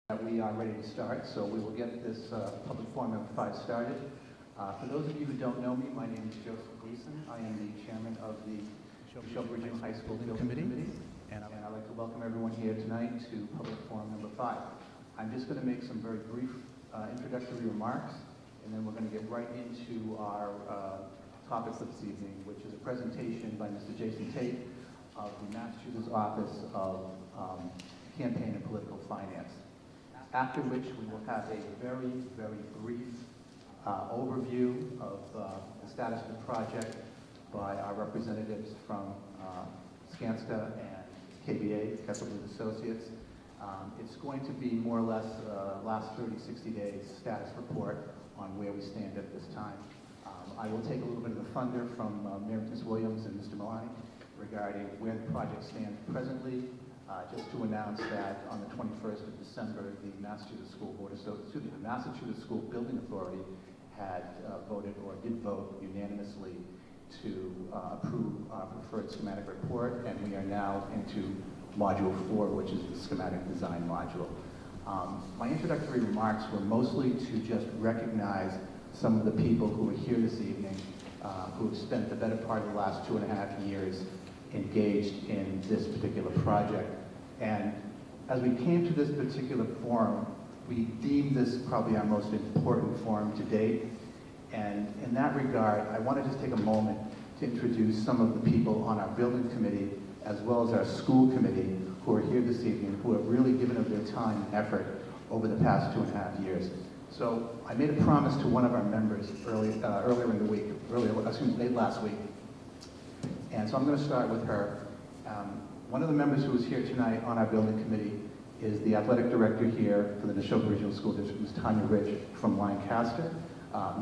We are ready to start, so we will get this public forum number 5 started. For those of you who don't know me, my name is Joseph Gleason. I am the chairman of the Nashoba Regional High School Building Committee, and I'd like to welcome everyone here tonight to public forum number 5. I'm just going to make some very brief introductory remarks, and then we're going to get right into our topic for this evening, which is a presentation by Mr. Jason Tate of the Massachusetts Office of Campaign and Political Finance. After which we will have a very, very brief overview of the status of the project by our representatives from Skanska and KBA, Kessel Booth Associates. It's going to be more or less last 30, 60 days status report on where we stand at this time. I will take a little bit of the thunder from Ms. Williams and Mr. Malani regarding where the project stands presently. Just to announce that on the 21st of December, the Massachusetts School Building Authority had did vote unanimously to approve our preferred schematic report, and we are now into Module 4, which is the schematic design module. My introductory remarks were mostly to just recognize some of the people who are here this evening, who have spent the better part of the last 2.5 years engaged in this particular project. And as we came to this particular forum, we deemed this probably our most important forum to date. And in that regard, I want to just take a moment to introduce some of the people on our building committee, as well as our school committee, who are here this evening, who have really given up their time and effort over the past 2.5 years. So I made a promise to one of our members earlier in the week, late last week. And so I'm going to start with her. One of the members who is here tonight on our building committee is the athletic director here for the Nashoba Regional School District, Ms. Tanya Rich from Lancaster.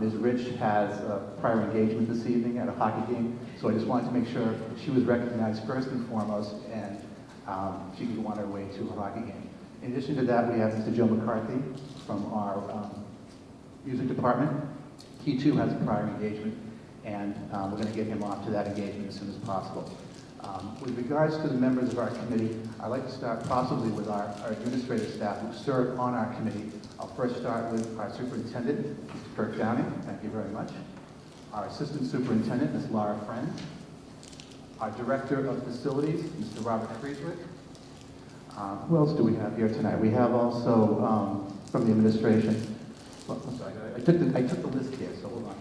Ms. Rich has a prior engagement this evening at a hockey game, so I just wanted to make sure that she was recognized first and foremost, and she could go on her way to a hockey game. In addition to that, we have Mr. Joe McCarthy from our music department. He too has a prior engagement, and we're going to get him off to that engagement as soon as possible. With regards to the members of our committee, I'd like to start possibly with our administrative staff who serve on our committee. I'll first start with our superintendent, Mr. Kirk Downing. Thank you very much. Our assistant superintendent, Ms. Laura Friend. Our director of facilities, Mr. Robert Friedrich. Who else do we have here tonight? We have also from the administration. Well, I'm sorry, I took the list here, so hold on.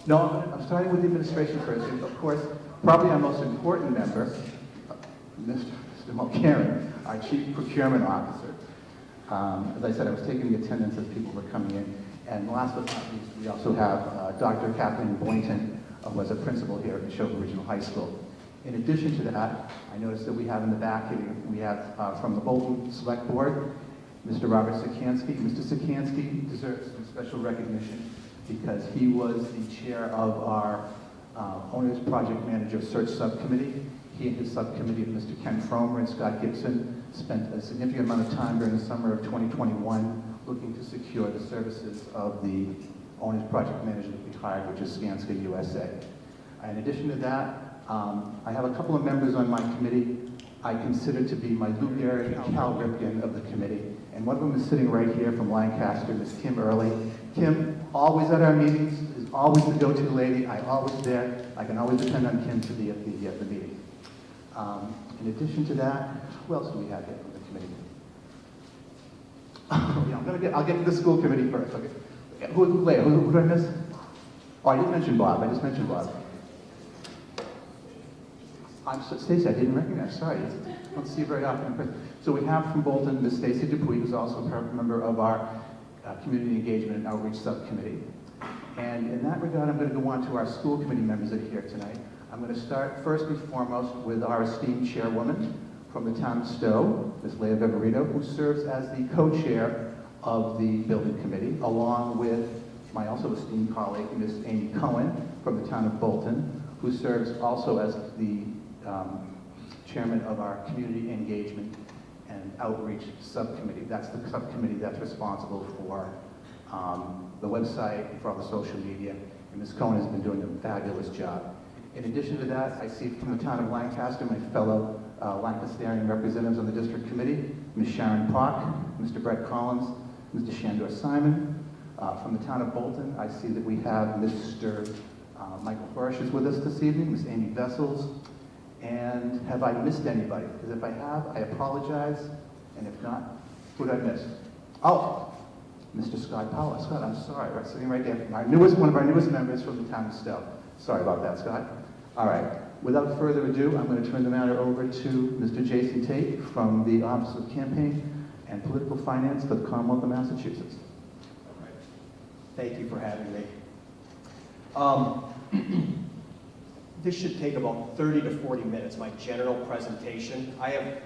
No, I'm starting with the administration first. And of course, probably our most important member, Mr. Mulcairn, our Chief Procurement Officer. As I said, I was taking the attendance as people were coming in. And last but not least, we also have Dr. Kathleen Boynton, who was a principal here at Nashoba Regional High School. In addition to that, I noticed that we have in the back here, we have from the Bolton Select Board, Mr. Robert Sikansky. Mr. Sikansky deserves some special recognition because he was the chair of our Owner's Project Manager Search Subcommittee. He and his subcommittee of Mr. Ken Fromer and Scott Gibson spent a significant amount of time during the summer of 2021 looking to secure the services of the Owner's Project Manager that we hired, which is Skanska USA. In addition to that, I have a couple of members on my committee I consider to be my Lou Gehrig and Cal Ripken of the committee. And one of them is sitting right here from Lancaster, Ms. Kim Early. Kim, always at our meetings, is always the go-to lady. I'm always there. I can always depend on Kim to be at the meeting. In addition to that, who else do we have here from the committee? Yeah, I'll get to the school committee first. Okay. Who did I miss? Oh, I didn't mention Bob. I just mentioned Bob. Stacey, I didn't recognize. Sorry. I don't see you very often. So we have from Bolton Ms. Stacey Dupuy, who's also a member of our Community Engagement and Outreach Subcommittee. And in that regard, I'm going to go on to our school committee members that are here tonight. I'm going to start first and foremost with our esteemed chairwoman from the town of Stowe, Ms. Leah Beverito, who serves as the co-chair of the building committee, along with my also esteemed colleague, Ms. Amy Cohen from the town of Bolton, who serves also as the chairman of our Community Engagement and Outreach Subcommittee. That's the subcommittee that's responsible for the website, for all the social media, and Ms. Cohen has been doing a fabulous job. In addition to that, I see from the town of Lancaster my fellow Lancasterian representatives on the district committee, Ms. Sharon Park, Mr. Brett Collins, Mr. Shandor Simon. From the town of Bolton, I see that we have Mr. Michael Bursch is with us this evening, Ms. Amy Vessels. And have I missed anybody? Because if I have, I apologize. And if not, who did I miss? Oh, Mr. Scott Powell. Scott, I'm sorry, right, sitting right there. One of our newest members from the town of Stowe. Sorry about that, Scott. All right, without further ado, I'm going to turn the matter over to Mr. Jason Tate from the Office of Campaign and Political Finance for the Commonwealth of Massachusetts. All right. Thank you for having me. This should take about 30 to 40 minutes, my general presentation. I have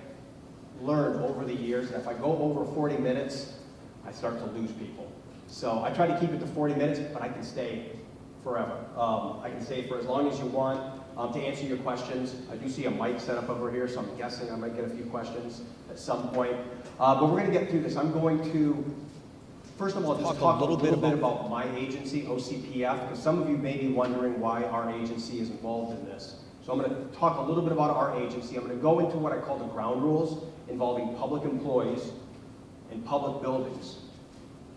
learned over the years that if I go over 40 minutes, I start to lose people. So I try to keep it to 40 minutes, but I can stay forever. I can stay for as long as you want to answer your questions. I do see a mic set up over here, so I'm guessing I might get a few questions at some point. But we're going to get through this. I'm going to, first of all, just talk a little bit about my agency, OCPF, because some of you may be wondering why our agency is involved in this. So I'm going to talk a little bit about our agency. I'm going to go into what I call the ground rules involving public employees and public buildings.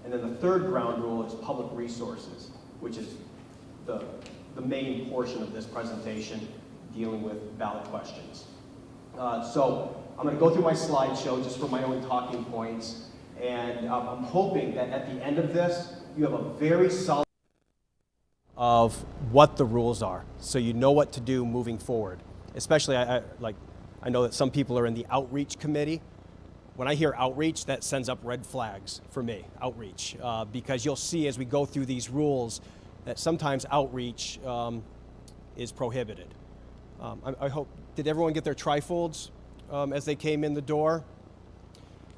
And then the third ground rule is public resources, which is the main portion of this presentation dealing with ballot questions. So I'm going to go through my slideshow just for my own talking points. And I'm hoping that at the end of this, you have a very solid of what the rules are, so you know what to do moving forward. Especially, I know that some people are in the outreach committee. When I hear outreach, that sends up red flags for me, outreach, because you'll see as we go through these rules that sometimes outreach is prohibited. I hope, did everyone get their trifolds as they came in the door?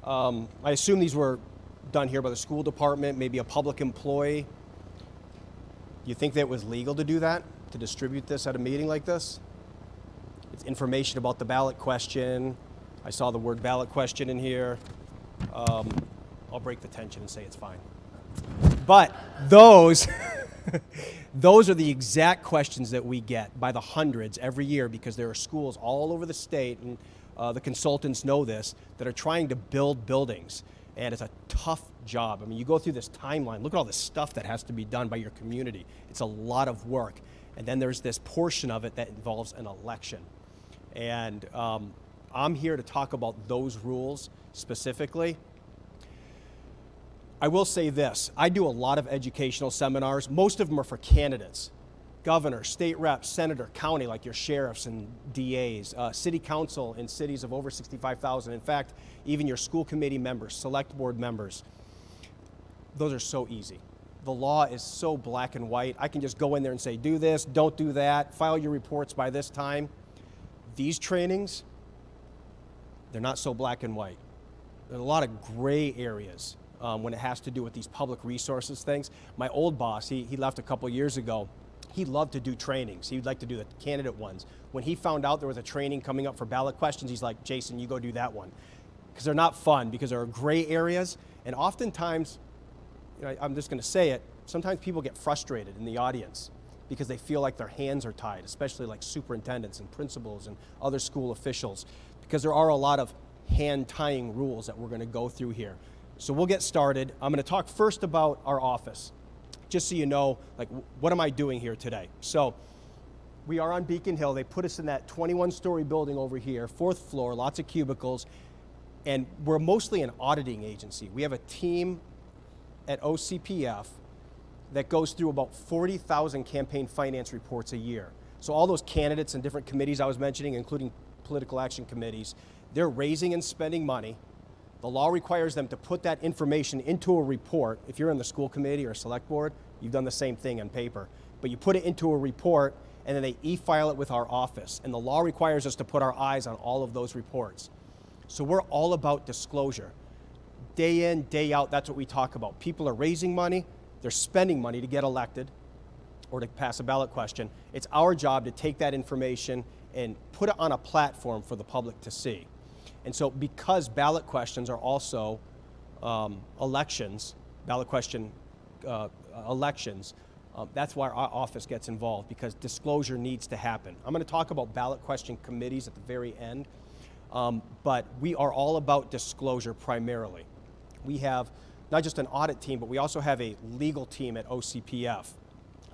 I assume these were done here by the school department, maybe a public employee. You think that it was legal to do that, to distribute this at a meeting like this? It's information about the ballot question. I saw the word ballot question in here. I'll break the tension and say it's fine. But those, those are the exact questions that we get by the hundreds every year, because there are schools all over the state, and the consultants know this, that are trying to build buildings. And it's a tough job. I mean, you go through this timeline. Look at all the stuff that has to be done by your community. It's a lot of work. And then there's this portion of it that involves an election. And I'm here to talk about those rules specifically. I will say this. I do a lot of educational seminars. Most of them are for candidates. Governor, state reps, senator, county, like your sheriffs and DAs, city council in cities of over 65,000. In fact, even your school committee members, select board members. Those are so easy. The law is so black and white. I can just go in there and say, do this, don't do that, file your reports by this time. These trainings, they're not so black and white. There's a lot of gray areas when it has to do with these public resources things. My old boss, he left a couple years ago. He loved to do trainings. He'd like to do the candidate ones. When he found out there was a training coming up for ballot questions, he's like, Jason, you go do that one. Because they're not fun, because there are gray areas. And oftentimes, you know, I'm just going to say it, sometimes people get frustrated in the audience because they feel like their hands are tied, especially like superintendents and principals and other school officials, because there are a lot of hand-tying rules that we're going to go through here. So we'll get started. I'm going to talk first about our office, just so you know, like, what am I doing here today? So we are on Beacon Hill. They put us in that 21-story building over here, 4th floor, lots of cubicles, and we're mostly an auditing agency. We have a team at OCPF that goes through about 40,000 campaign finance reports a year. So all those candidates and different committees I was mentioning, including political action committees, they're raising and spending money. The law requires them to put that information into a report. If you're in the school committee or select board, you've done the same thing on paper. But you put it into a report, and then they e-file it with our office. And the law requires us to put our eyes on all of those reports. So we're all about disclosure. Day in, day out, that's what we talk about. People are raising money, they're spending money to get elected or to pass a ballot question. It's our job to take that information and put it on a platform for the public to see. And so because ballot questions are also elections, ballot question elections, that's why our office gets involved, because disclosure needs to happen. I'm going to talk about ballot question committees at the very end. but we are all about disclosure primarily. We have not just an audit team, but we also have a legal team at OCPF.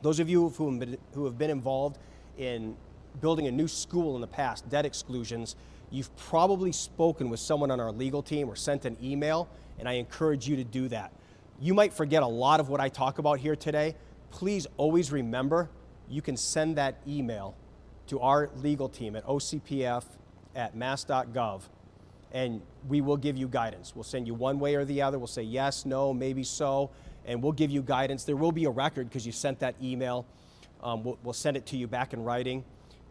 Those of you who have been involved in building a new school in the past, debt exclusions, you've probably spoken with someone on our legal team or sent an email, and I encourage you to do that. You might forget a lot of what I talk about here today. Please always remember, you can send that email to our legal team at ocpf@mass.gov, and we will give you guidance. We'll send you one way or the other. We'll say yes, no, maybe so, and we'll give you guidance. There will be a record because you sent that email. We'll send it to you back in writing.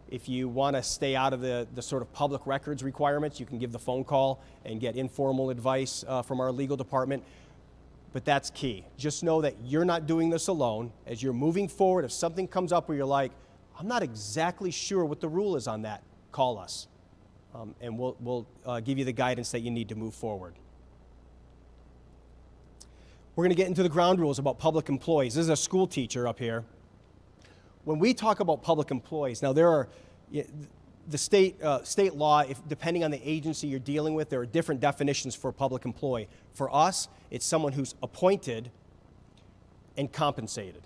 If you want to stay out of the sort of public records requirements, you can give the phone call and get informal advice from our legal department. But that's key. Just know that you're not doing this alone. As you're moving forward, if something comes up where you're like, I'm not exactly sure what the rule is on that, call us. And we'll give you the guidance that you need to move forward. We're going to get into the ground rules about public employees. This is a school teacher up here. When we talk about public employees, now there are the state law, depending on the agency you're dealing with, there are different definitions for public employee. For us, it's someone who's appointed and compensated.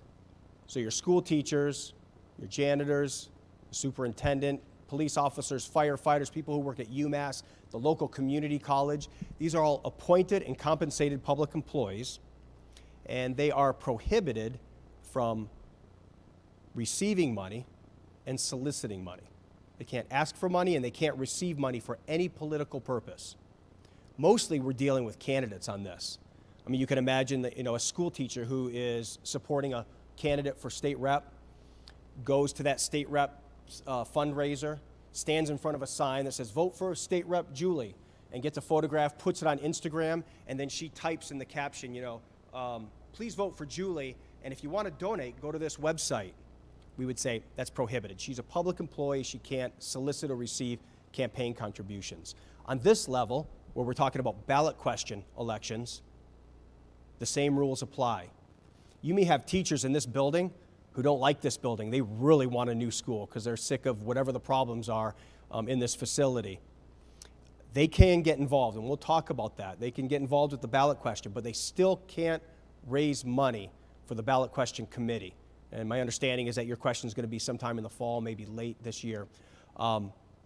So your school teachers, your janitors, the superintendent, police officers, firefighters, people who work at UMass, the local community college, these are all appointed and compensated public employees, and they are prohibited from receiving money and soliciting money. They can't ask for money and they can't receive money for any political purpose. Mostly we're dealing with candidates on this. I mean, you can imagine that, a school teacher who is supporting a candidate for state rep, goes to that state rep fundraiser, stands in front of a sign that says, vote for state rep Julie, and gets a photograph, puts it on Instagram, and then she types in the caption, please vote for Julie, and if you want to donate, go to this website. We would say that's prohibited. She's a public employee. She can't solicit or receive campaign contributions. On this level, where we're talking about ballot question elections, the same rules apply. You may have teachers in this building who don't like this building. They really want a new school because they're sick of whatever the problems are in this facility. They can get involved, and we'll talk about that. They can get involved with the ballot question, but they still can't raise money for the ballot question committee. And my understanding is that your question is going to be sometime in the fall, maybe late this year.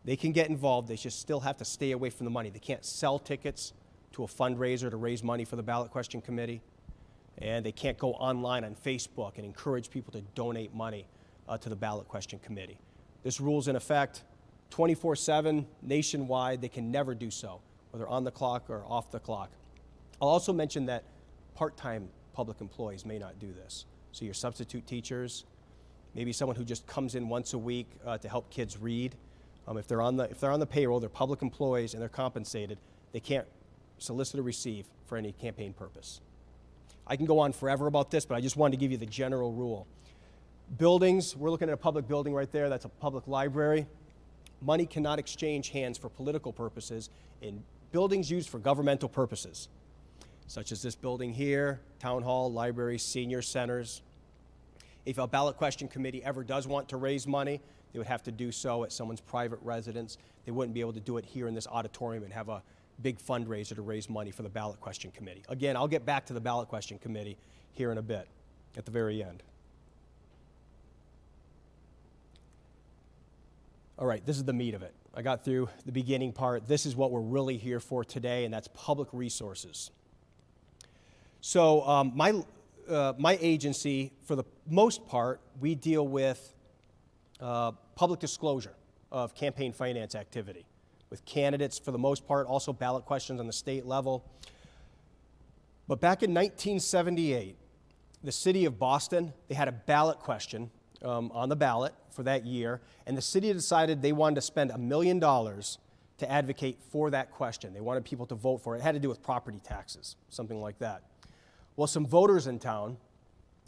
They can get involved. They just still have to stay away from the money. They can't sell tickets to a fundraiser to raise money for the ballot question committee. And they can't go online on Facebook and encourage people to donate money to the ballot question committee. This rule's in effect 24/7 nationwide. They can never do so, whether on the clock or off the clock. I'll also mention that part-time public employees may not do this. So your substitute teachers, maybe someone who just comes in once a week to help kids read. If they're on the payroll, they're public employees and they're compensated, they can't solicit or receive for any campaign purpose. I can go on forever about this, but I just wanted to give you the general rule. Buildings, we're looking at a public building right there, that's a public library. Money cannot exchange hands for political purposes in buildings used for governmental purposes, such as this building here, town hall, libraries, senior centers. If a ballot question committee ever does want to raise money, they would have to do so at someone's private residence. They wouldn't be able to do it here in this auditorium and have a big fundraiser to raise money for the ballot question committee. Again, I'll get back to the ballot question committee here in a bit, at the very end. All right, this is the meat of it. I got through the beginning part. This is what we're really here for today, and that's public resources. So my agency, for the most part, we deal with public disclosure of campaign finance activity with candidates for the most part, also ballot questions on the state level. But back in 1978, the city of Boston, they had a ballot question on the ballot for that year, and the city decided they wanted to spend $1 million to advocate for that question. They wanted people to vote for it. It had to do with property taxes, something like that. Well, some voters in town,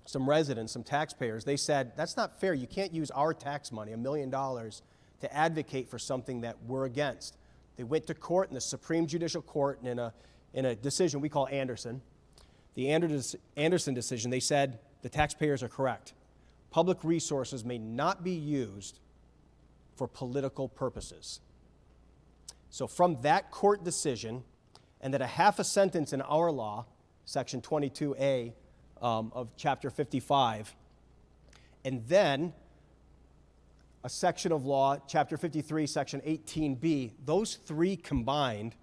some residents, some taxpayers, they said, that's not fair. You can't use our tax money, $1 million, to advocate for something that we're against. They went to court in the Supreme Judicial Court, and in a decision we call Anderson, the Anderson decision, they said the taxpayers are correct. Public resources may not be used for political purposes. So from that court decision, and then a half a sentence in our law, section 22A of chapter 55, and then a section of law, chapter 53, section 18B, those three combined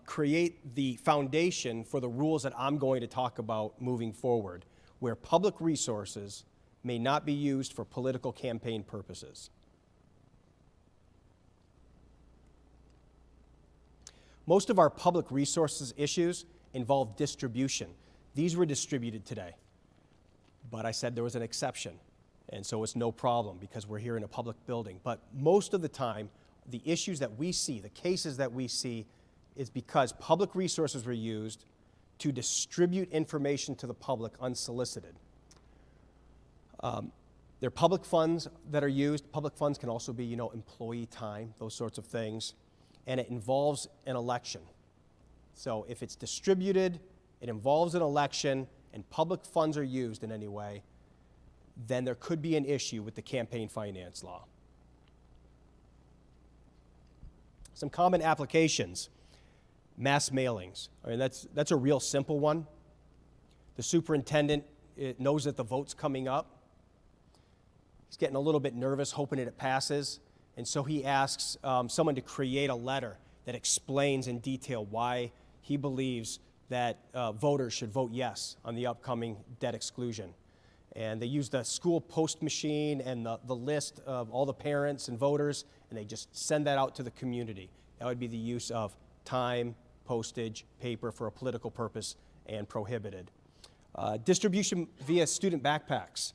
create the foundation for the rules that I'm going to talk about moving forward, where public resources may not be used for political campaign purposes. Most of our public resources issues involve distribution. These were distributed today, but I said there was an exception, and so it's no problem because we're here in a public building. But most of the time, the issues that we see, the cases that we see, is because public resources were used to distribute information to the public unsolicited. There are public funds that are used. Public funds can also be, employee time, those sorts of things. And it involves an election. So if it's distributed, it involves an election, and public funds are used in any way, then there could be an issue with the campaign finance law. Some common applications. Mass mailings. I mean, that's a real simple one. The superintendent knows that the vote's coming up. He's getting a little bit nervous, hoping that it passes. And so he asks someone to create a letter that explains in detail why he believes that voters should vote yes on the upcoming debt exclusion. And they use the school post machine and the list of all the parents and voters, and they just send that out to the community. That would be the use of time, postage, paper for a political purpose, and prohibited. Distribution via student backpacks.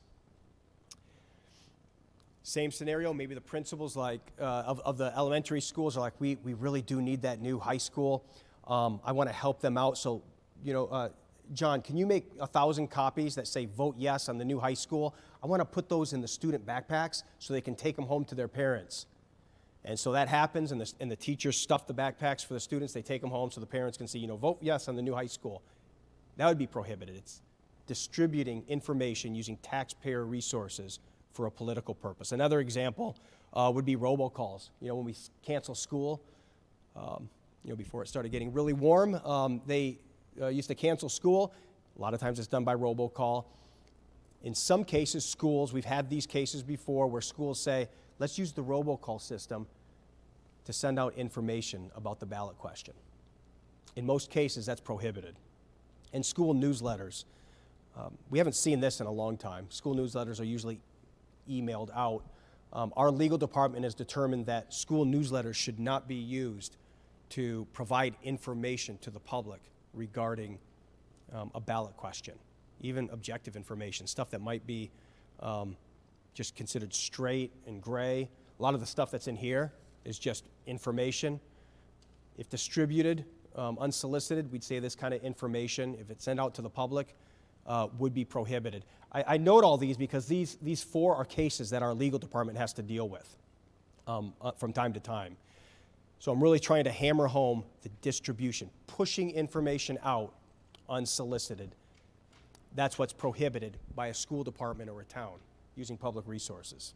Same scenario, maybe the principals of the elementary schools are like, we really do need that new high school. I want to help them out. So, John, can you make 1,000 copies that say vote yes on the new high school? I want to put those in the student backpacks so they can take them home to their parents. And so that happens, and the teachers stuff the backpacks for the students. They take them home so the parents can see, vote yes on the new high school. That would be prohibited. It's distributing information using taxpayer resources for a political purpose. Another example would be robocalls. When we cancel school, before it started getting really warm, they used to cancel school. A lot of times it's done by robocall. In some cases, schools, we've had these cases before where schools say, let's use the robocall system to send out information about the ballot question. In most cases, that's prohibited. And school newsletters. We haven't seen this in a long time. School newsletters are usually emailed out. Our legal department has determined that school newsletters should not be used to provide information to the public regarding a ballot question, even objective information, stuff that might be just considered straight and gray. A lot of the stuff that's in here is just information. If distributed unsolicited, we'd say this kind of information, if it's sent out to the public, would be prohibited. I note all these because these four are cases that our legal department has to deal with from time to time. So I'm really trying to hammer home the distribution, pushing information out unsolicited. That's what's prohibited by a school department or a town using public resources.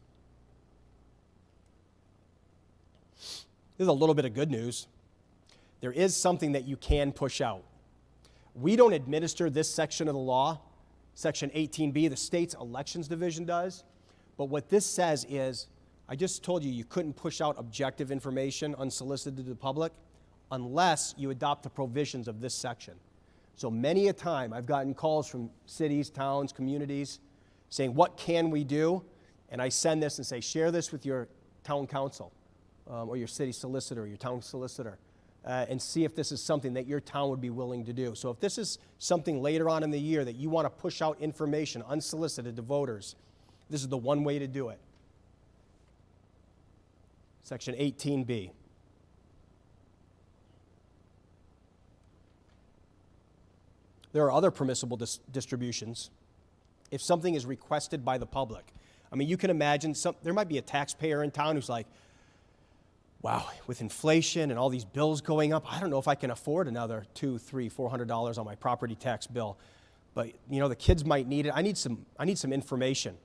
There's a little bit of good news. There is something that you can push out. We don't administer this section of the law, Section 18B, the state's elections division does. But what this says is, I just told you couldn't push out objective information unsolicited to the public unless you adopt the provisions of this section. So many a time I've gotten calls from cities, towns, communities saying, what can we do? And I send this and say, share this with your town council or your city solicitor or your town solicitor. And see if this is something that your town would be willing to do. So if this is something later on in the year that you want to push out information unsolicited to voters, this is the one way to do it. Section 18B. There are other permissible distributions. If something is requested by the public. I mean, you can imagine there might be a taxpayer in town who's like, wow, with inflation and all these bills going up, I don't know if I can afford another $200, $300, $400 on my property tax bill. But the kids might need it. I need some information.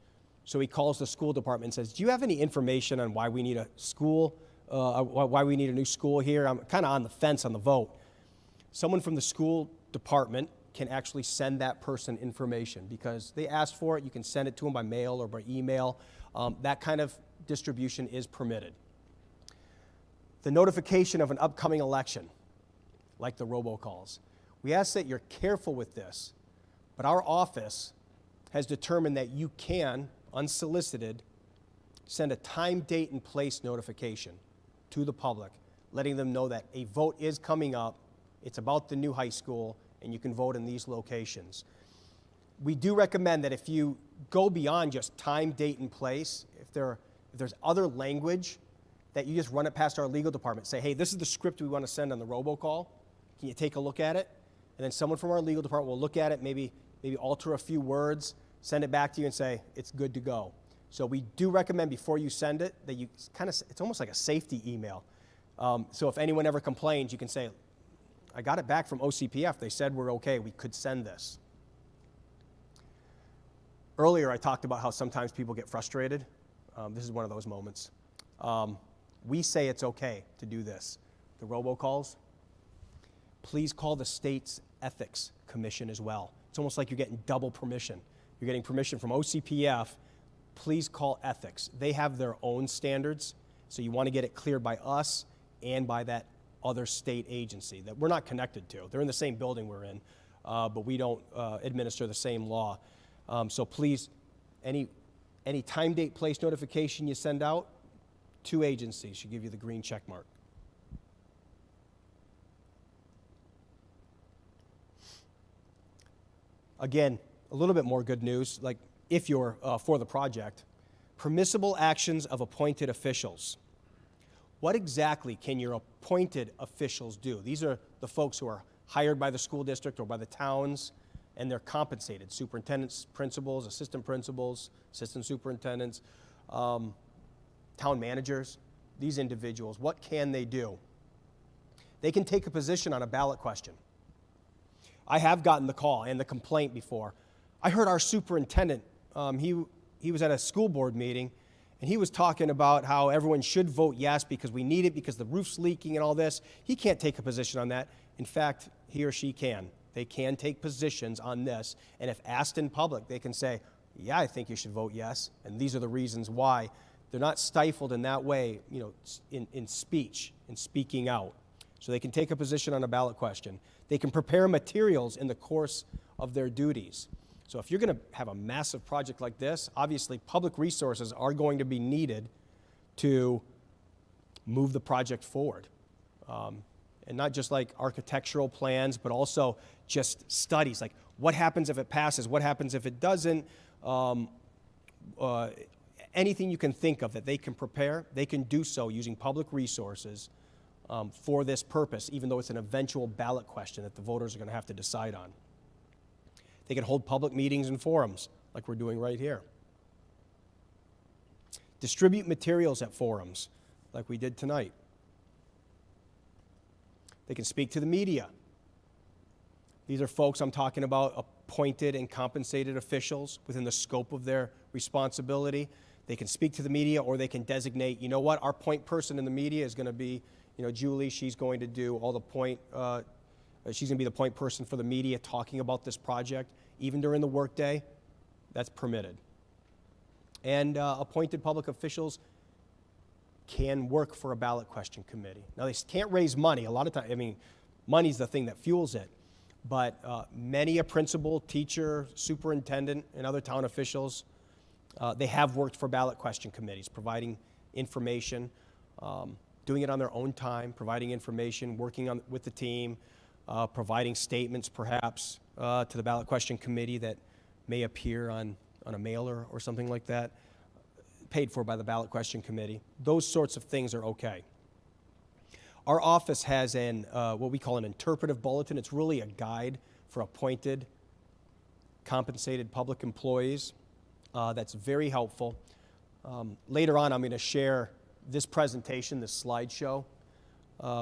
So he calls the school department and says, do you have any information on why we need a school why we need a new school here. I'm kind of on the fence on the vote. Someone from the school department can actually send that person information because they asked for it. You can send it to them by mail or by email. That kind of distribution is permitted. The notification of an upcoming election, like the robocalls. We ask that you're careful with this, but our office has determined that you can, unsolicited, send a time, date, and place notification to the public, letting them know that a vote is coming up, it's about the new high school, and you can vote in these locations. We do recommend that if you go beyond just time, date, and place, if there's other language, that you just run it past our legal department. Say, hey, this is the script we want to send on the robocall. Can you take a look at it? And then someone from our legal department will look at it, maybe alter a few words, send it back to you and say, it's good to go. So we do recommend before you send it that you it's almost like a safety email. So if anyone ever complains, you can say, I got it back from OCPF. They said we're okay. We could send this. Earlier, I talked about how sometimes people get frustrated. This is one of those moments. We say it's okay to do this. The robocalls, please call the state's ethics commission as well. It's almost like you're getting double permission. You're getting permission from OCPF. Please call ethics. They have their own standards, so you want to get it cleared by us and by that other state agency that we're not connected to. They're in the same building we're in, but we don't administer the same law. So please, any time, date, place notification you send out, 2 agencies should give you the green check mark. Again, a little bit more good news, like if you're for the project, permissible actions of appointed officials. What exactly can your appointed officials do? These are the folks who are hired by the school district or by the towns, and they're compensated. Superintendents, principals, assistant superintendents, town managers, these individuals, what can they do? They can take a position on a ballot question. I have gotten the call and the complaint before. I heard our superintendent, he was at a school board meeting, and he was talking about how everyone should vote yes because we need it, because the roof's leaking and all this. He can't take a position on that. In fact, he or she can. They can take positions on this, and if asked in public, they can say, yeah, I think you should vote yes, and these are the reasons why. They're not stifled in that way, in speech, in speaking out. So they can take a position on a ballot question. They can prepare materials in the course of their duties. So if you're going to have a massive project like this, obviously public resources are going to be needed to move the project forward. And not just like architectural plans, but also just studies, like what happens if it passes, what happens if it doesn't, anything you can think of that they can prepare, they can do so using public resources for this purpose, even though it's an eventual ballot question that the voters are going to have to decide on. They can hold public meetings and forums, like we're doing right here. Distribute materials at forums, like we did tonight. They can speak to the media. These are folks I'm talking about, appointed and compensated officials within the scope of their responsibility. They can speak to the media, or they can designate, you know what, our point person in the media is going to be, Julie. She's going to do all the point, she's going to be the point person for the media talking about this project, even during the workday. That's permitted. And appointed public officials can work for a ballot question committee. Now, they can't raise money. A lot of times, money's the thing that fuels it. But many a principal, teacher, superintendent, and other town officials, they have worked for ballot question committees, providing information, doing it on their own time, providing information, working with the team, providing statements perhaps to the ballot question committee that may appear on a mailer or something like that, paid for by the ballot question committee. Those sorts of things are okay. Our office has what we call an interpretive bulletin. It's really a guide for appointed, compensated public employees. That's very helpful. Later on, I'm going to share this presentation, this slideshow,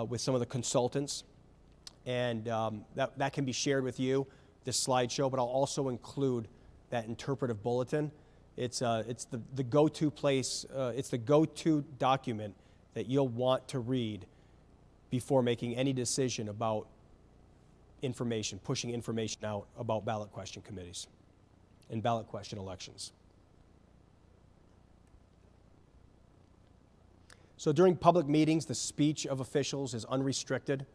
with some of the consultants. And that can be shared with you, this slideshow, but I'll also include that interpretive bulletin. It's the go-to place, it's the go-to document that you'll want to read before making any decision about information, pushing information out about ballot question committees and ballot question elections. So during public meetings, the speech of officials is unrestricted.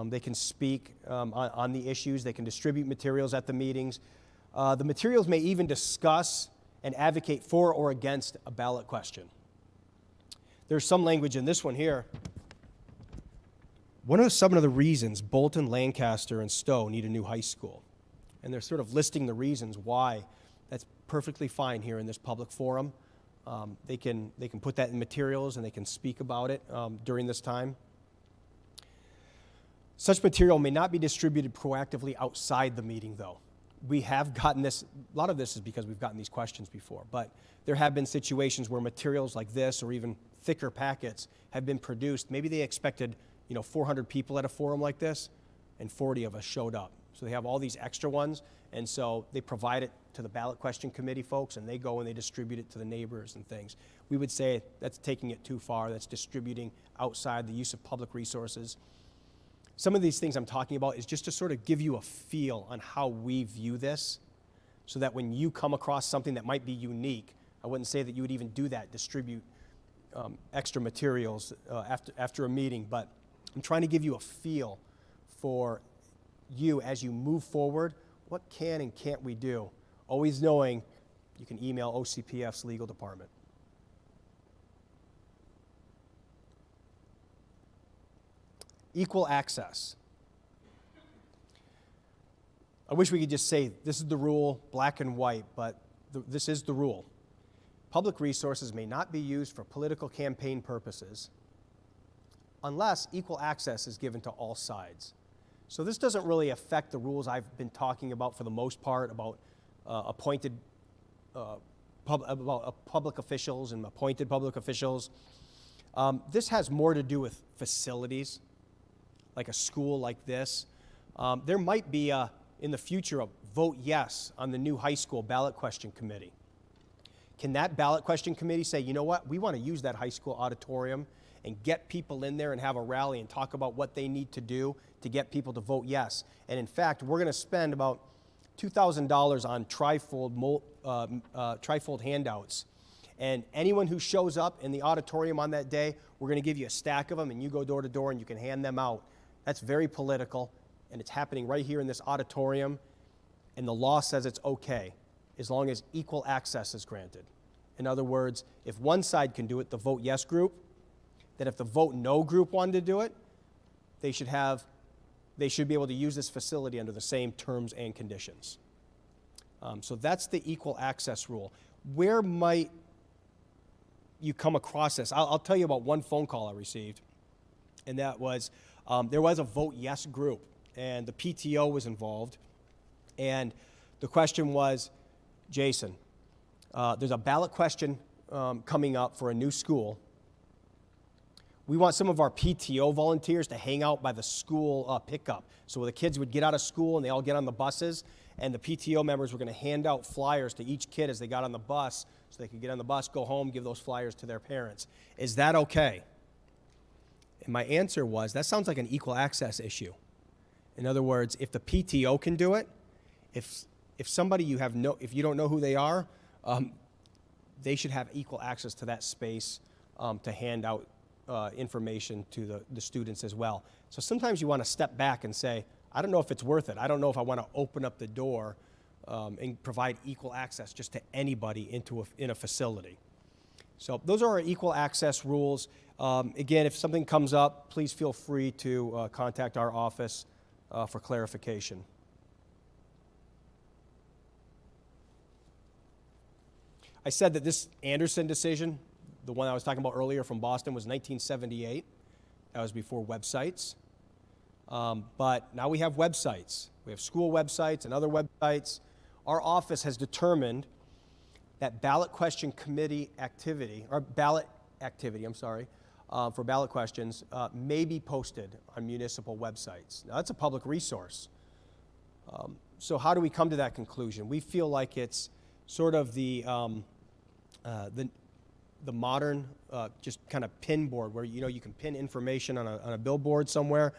They can speak on the issues. They can distribute materials at the meetings. The materials may even discuss and advocate for or against a ballot question. There's some language in this one here. What are some of the reasons Bolton, Lancaster, and Stowe need a new high school? And they're sort of listing the reasons why. That's perfectly fine here in this public forum. They can put that in materials and they can speak about it during this time. Such material may not be distributed proactively outside the meeting, though. We have gotten this, a lot of this is because we've gotten these questions before, but there have been situations where materials like this or even thicker packets have been produced. Maybe they expected 400 people at a forum like this, and 40 of us showed up. So they have all these extra ones, and so they provide it to the ballot question committee folks, and they go and they distribute it to the neighbors and things. We would say that's taking it too far. That's distributing outside the use of public resources. Some of these things I'm talking about is just to sort of give you a feel on how we view this, so that when you come across something that might be unique, I wouldn't say that you would even do that, distribute extra materials after a meeting, but I'm trying to give you a feel for you as you move forward. What can and can't we do? Always knowing you can email OCPF's legal department. Equal access. I wish we could just say this is the rule, black and white, but this is the rule. Public resources may not be used for political campaign purposes unless equal access is given to all sides. So this doesn't really affect the rules I've been talking about for the most part about public officials and appointed public officials. This has more to do with facilities, like a school like this. There might be, in the future, a vote yes on the new high school ballot question committee. Can that ballot question committee say, you know what, we want to use that high school auditorium and get people in there and have a rally and talk about what they need to do to get people to vote yes? And in fact, we're going to spend about $2,000 on trifold handouts. And anyone who shows up in the auditorium on that day, we're going to give you a stack of them, and you go door to door and you can hand them out. That's very political, and it's happening right here in this auditorium, and the law says it's okay as long as equal access is granted. In other words, if one side can do it, the vote yes group, that if the vote no group wanted to do it, they should be able to use this facility under the same terms and conditions. So that's the equal access rule. Where might you come across this? I'll tell you about one phone call I received, and that was, there was a vote yes group, and the PTO was involved, and the question was, Jason, there's a ballot question coming up for a new school. We want some of our PTO volunteers to hang out by the school pickup. So the kids would get out of school and they all get on the buses, and the PTO members were going to hand out flyers to each kid as they got on the bus so they could get on the bus, go home, give those flyers to their parents. Is that okay? And my answer was, that sounds like an equal access issue. In other words, if the PTO can do it, if somebody if you don't know who they are, they should have equal access to that space to hand out information to the students as well. So sometimes you want to step back and say, I don't know if it's worth it. I don't know if I want to open up the door and provide equal access just to anybody in a facility. So those are our equal access rules. Again, if something comes up, please feel free to contact our office for clarification. I said that this Anderson decision, the one I was talking about earlier from Boston, was 1978. That was before websites. But now we have websites. We have school websites and other websites. Our office has determined that ballot question committee activity, or ballot activity, for ballot questions may be posted on municipal websites. Now, that's a public resource. So how do we come to that conclusion? We feel like it's sort of the the modern just kind of pin board where you can pin information on a billboard somewhere.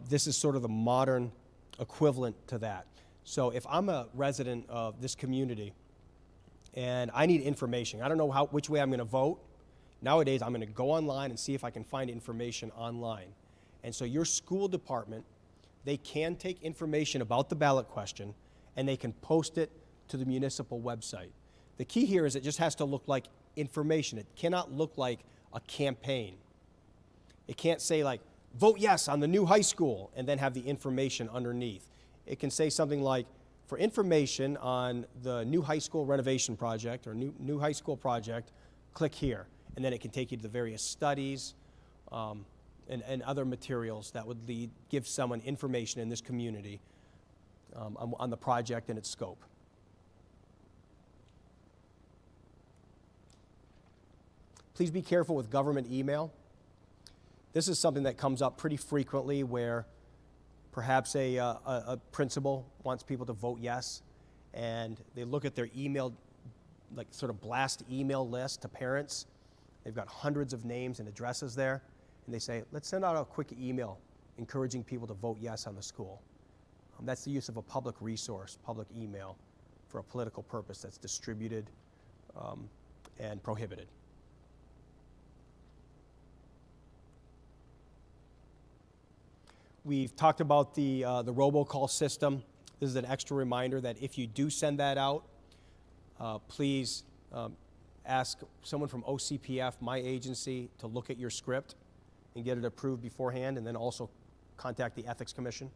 This is sort of the modern equivalent to that. So if I'm a resident of this community and I need information, I don't know which way I'm going to vote. Nowadays, I'm going to go online and see if I can find information online. And so your school department, they can take information about the ballot question and they can post it to the municipal website. The key here is it just has to look like information. It cannot look like a campaign. It can't say like, vote yes on the new high school, and then have the information underneath. It can say something like, for information on the new high school renovation project or new high school project, click here. And then it can take you to the various studies and other materials that would give someone information in this community on the project and its scope. Please be careful with government email. This is something that comes up pretty frequently where perhaps a principal wants people to vote yes, and they look at their email, like sort of blast email list to parents. They've got hundreds of names and addresses there, and they say, let's send out a quick email encouraging people to vote yes on the school. That's the use of a public resource, public email, for a political purpose that's distributed and prohibited. We've talked about the robocall system. This is an extra reminder that if you do send that out, please ask someone from OCPF, my agency, to look at your script and get it approved beforehand, and then also contact the Ethics Commission.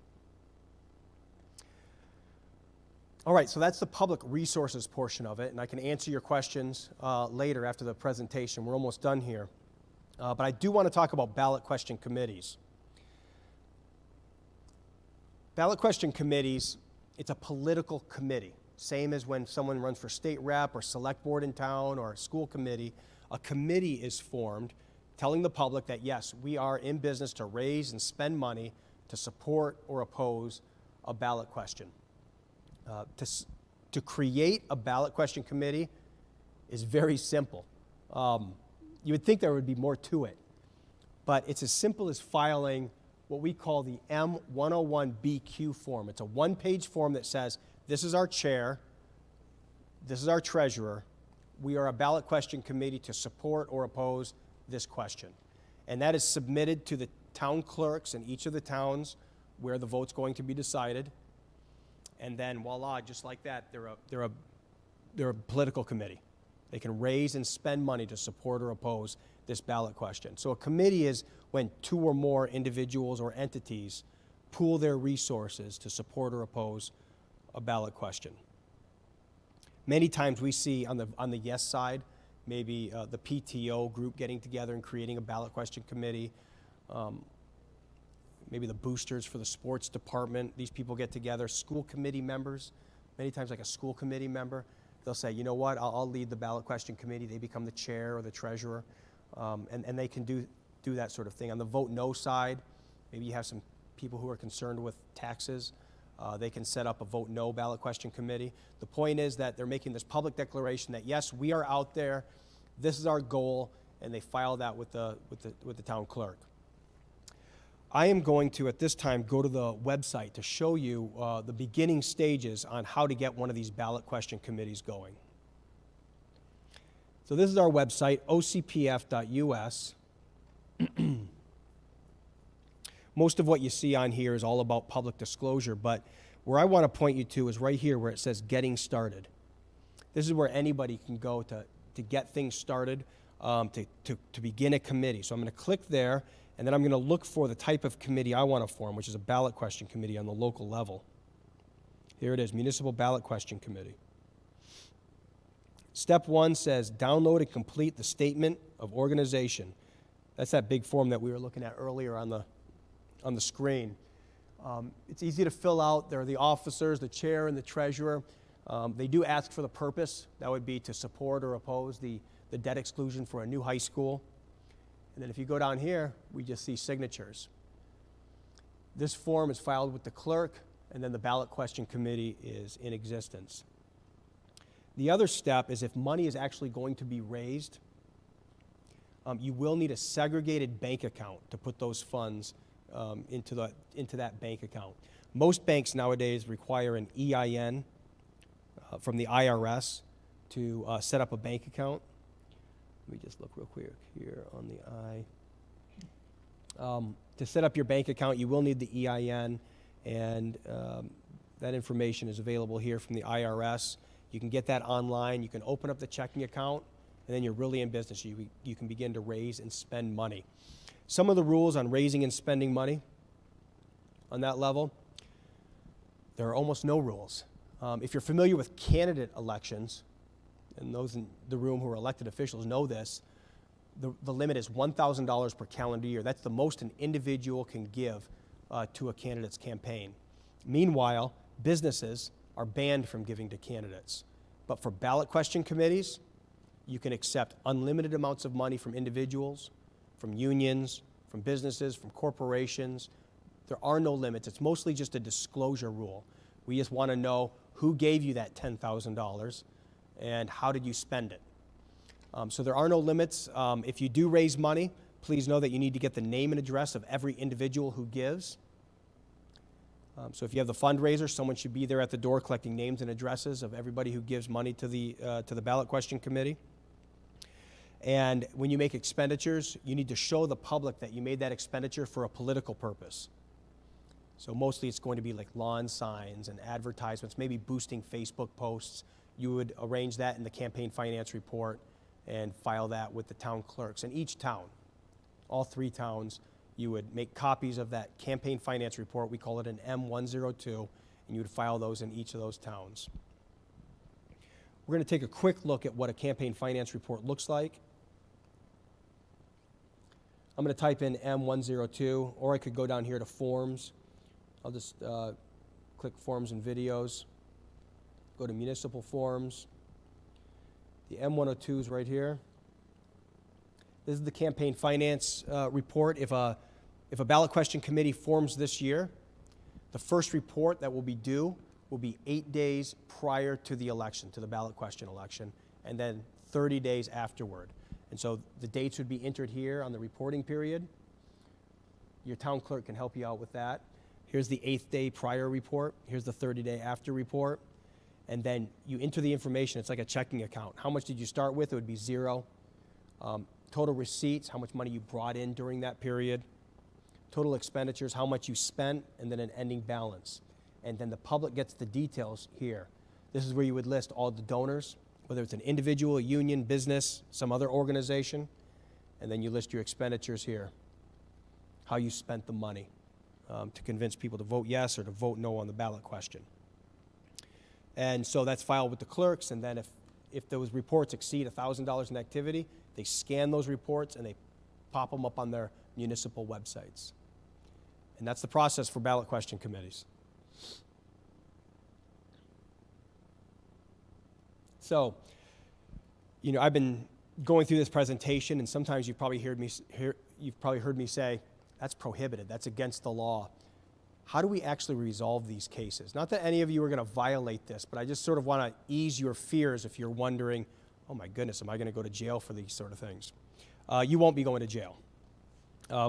All right, so that's the public resources portion of it, and I can answer your questions later after the presentation. We're almost done here. But I do want to talk about ballot question committees. Ballot question committees, it's a political committee. Same as when someone runs for state rep or select board in town or a school committee. A committee is formed telling the public that, yes, we are in business to raise and spend money to support or oppose a ballot question. To create a ballot question committee is very simple. You would think there would be more to it, but it's as simple as filing what we call the M101BQ form. It's a one-page form that says, this is our chair, this is our treasurer, we are a ballot question committee to support or oppose this question. And that is submitted to the town clerks in each of the towns where the vote's going to be decided. And then voila, just like that, they're a political committee. They can raise and spend money to support or oppose this ballot question. So a committee is when two or more individuals or entities pool their resources to support or oppose a ballot question. Many times we see on the yes side, maybe the PTO group getting together and creating a ballot question committee. Maybe the boosters for the sports department, these people get together. School committee members, many times like a school committee member, they'll say, you know what, I'll lead the ballot question committee. They become the chair or the treasurer, and they can do that sort of thing. On the vote no side, maybe you have some people who are concerned with taxes. They can set up a vote no ballot question committee. The point is that they're making this public declaration that, yes, we are out there, this is our goal, and they file that with the town clerk. I am going to, at this time, go to the website to show you the beginning stages on how to get one of these ballot question committees going. So this is our website, ocpf.us. Most of what you see on here is all about public disclosure, but where I want to point you to is right here where it says Getting Started. This is where anybody can go to get things started, to begin a committee. So I'm going to click there, and then I'm going to look for the type of committee I want to form, which is a ballot question committee on the local level. Here it is, Municipal Ballot Question Committee. Step 1 says, download and complete the Statement of Organization. That's that big form that we were looking at earlier on the screen. It's easy to fill out. There are the officers, the chair and the treasurer. They do ask for the purpose. That would be to support or oppose the debt exclusion for a new high school. And then if you go down here, we just see signatures. This form is filed with the clerk, and then the ballot question committee is in existence. The other step is if money is actually going to be raised you will need a segregated bank account to put those funds into that bank account. Most banks nowadays require an EIN from the IRS to set up a bank account. Let me just look real quick here on the I. To set up your bank account, you will need the EIN, and that information is available here from the IRS. You can get that online. You can open up the checking account, and then you're really in business. You can begin to raise and spend money. Some of the rules on raising and spending money on that level, there are almost no rules. If you're familiar with candidate elections, and those in the room who are elected officials know this, the limit is $1,000 per calendar year. That's the most an individual can give to a candidate's campaign. Meanwhile, businesses are banned from giving to candidates. But for ballot question committees, you can accept unlimited amounts of money from individuals, from unions, from businesses, from corporations. There are no limits. It's mostly just a disclosure rule. We just want to know who gave you that $10,000 and how did you spend it. So there are no limits. If you do raise money, please know that you need to get the name and address of every individual who gives. So if you have the fundraiser, someone should be there at the door collecting names and addresses of everybody who gives money to the ballot question committee. And when you make expenditures, you need to show the public that you made that expenditure for a political purpose. So mostly it's going to be like lawn signs and advertisements, maybe boosting Facebook posts. You would arrange that in the campaign finance report and file that with the town clerks. In each town, all 3 towns, you would make copies of that campaign finance report. We call it an M102, and you would file those in each of those towns. We're going to take a quick look at what a campaign finance report looks like. I'm going to type in M102, or I could go down here to forms. I'll just click forms and videos, go to municipal forms. The M102 is right here. This is the campaign finance report. If a ballot question committee forms this year, the first report that will be due will be 8 days prior to the election, to the ballot question election, and then 30 days afterward. And so the dates would be entered here on the reporting period. Your town clerk can help you out with that. Here's the 8th day prior report. Here's the 30-day after report. And then you enter the information. It's like a checking account. How much did you start with? It would be 0. Total receipts, how much money you brought in during that period. Total expenditures, how much you spent, and then an ending balance. And then the public gets the details here. This is where you would list all the donors, whether it's an individual, a union, business, some other organization. And then you list your expenditures here, how you spent the money to convince people to vote yes or to vote no on the ballot question. And so that's filed with the clerks, and then if those reports exceed $1,000 in activity, they scan those reports and they pop them up on their municipal websites. And that's the process for ballot question committees. So, I've been going through this presentation, and sometimes you've probably heard me say, that's prohibited, that's against the law. How do we actually resolve these cases? Not that any of you are going to violate this, but I just sort of want to ease your fears if you're wondering, oh my goodness, am I going to go to jail for these sort of things? You won't be going to jail.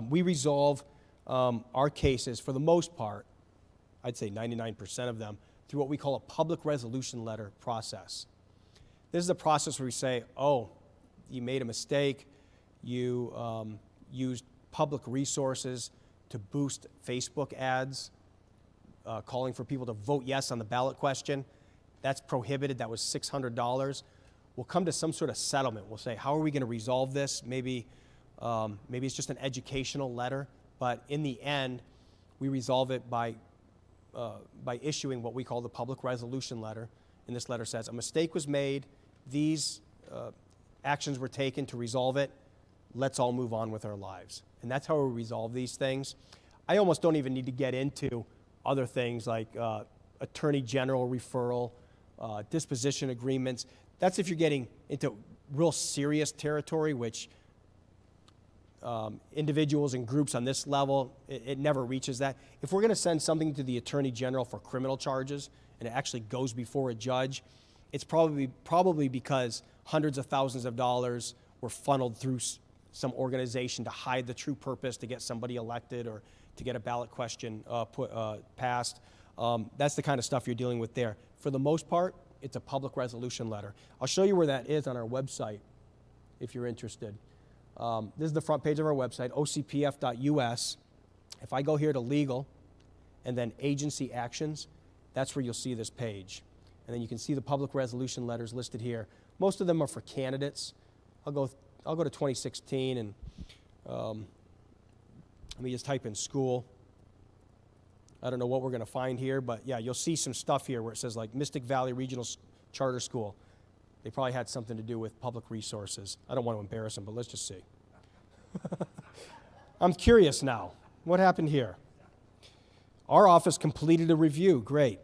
We resolve our cases, for the most part, I'd say 99% of them, through what we call a public resolution letter process. This is a process where we say, oh, you made a mistake, you used public resources to boost Facebook ads, calling for people to vote yes on the ballot question. That's prohibited. That was $600. We'll come to some sort of settlement. We'll say, how are we going to resolve this? Maybe it's just an educational letter, but in the end, we resolve it by issuing what we call the public resolution letter. And this letter says, a mistake was made. These actions were taken to resolve it. Let's all move on with our lives. And that's how we resolve these things. I almost don't even need to get into other things like attorney general referral, disposition agreements. That's if you're getting into real serious territory, which individuals and groups on this level, it never reaches that. If we're going to send something to the attorney general for criminal charges and it actually goes before a judge, it's probably because hundreds of thousands of dollars were funneled through some organization to hide the true purpose to get somebody elected or to get a ballot question passed. That's the kind of stuff you're dealing with there. For the most part, it's a public resolution letter. I'll show you where that is on our website if you're interested. This is the front page of our website, ocpf.us. If I go here to legal and then agency actions, that's where you'll see this page. And then you can see the public resolution letters listed here. Most of them are for candidates. I'll go to 2016 and let me just type in school. I don't know what we're going to find here, but yeah, you'll see some stuff here where it says like Mystic Valley Regional Charter School. They probably had something to do with public resources. I don't want to embarrass them, but let's just see. I'm curious now. What happened here? Our office completed a review. Great.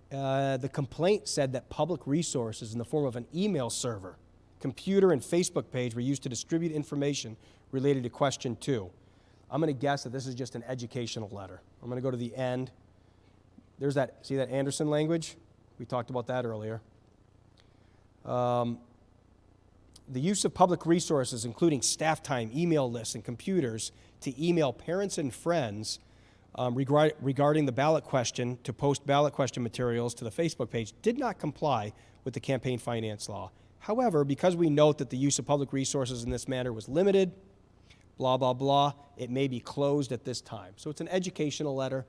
The complaint said that public resources in the form of an email server, computer, and Facebook page were used to distribute information related to question 2. I'm going to guess that this is just an educational letter. I'm going to go to the end. There's that, see that Anderson language? We talked about that earlier. The use of public resources, including staff time, email lists, and computers to email parents and friends regarding the ballot question to post ballot question materials to the Facebook page did not comply with the campaign finance law. However, because we note that the use of public resources in this manner was limited, blah, blah, blah, it may be closed at this time. So it's an educational letter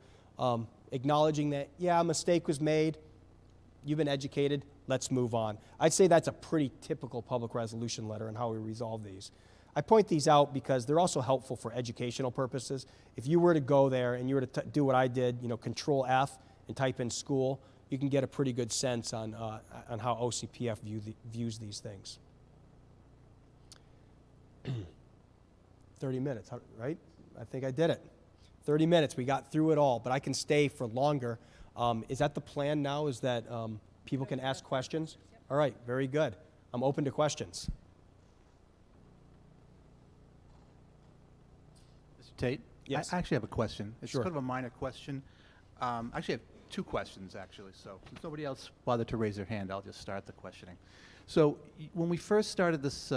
acknowledging that, yeah, a mistake was made, you've been educated, let's move on. I'd say that's a pretty typical public resolution letter and how we resolve these. I point these out because they're also helpful for educational purposes. If you were to go there and you were to do what I did, Control F and type in school, you can get a pretty good sense on how OCPF views these things. 30 minutes, right? I think I did it. 30 minutes, we got through it all, but I can stay for longer. Is that the plan now, is that people can ask questions? All right, very good. I'm open to questions. Mr. Tate? Yes. I actually have a question. It's Sure. sort of a minor question. I actually have 2 questions, actually. So since nobody else bothered to raise their hand, I'll just start the questioning. So when we first started this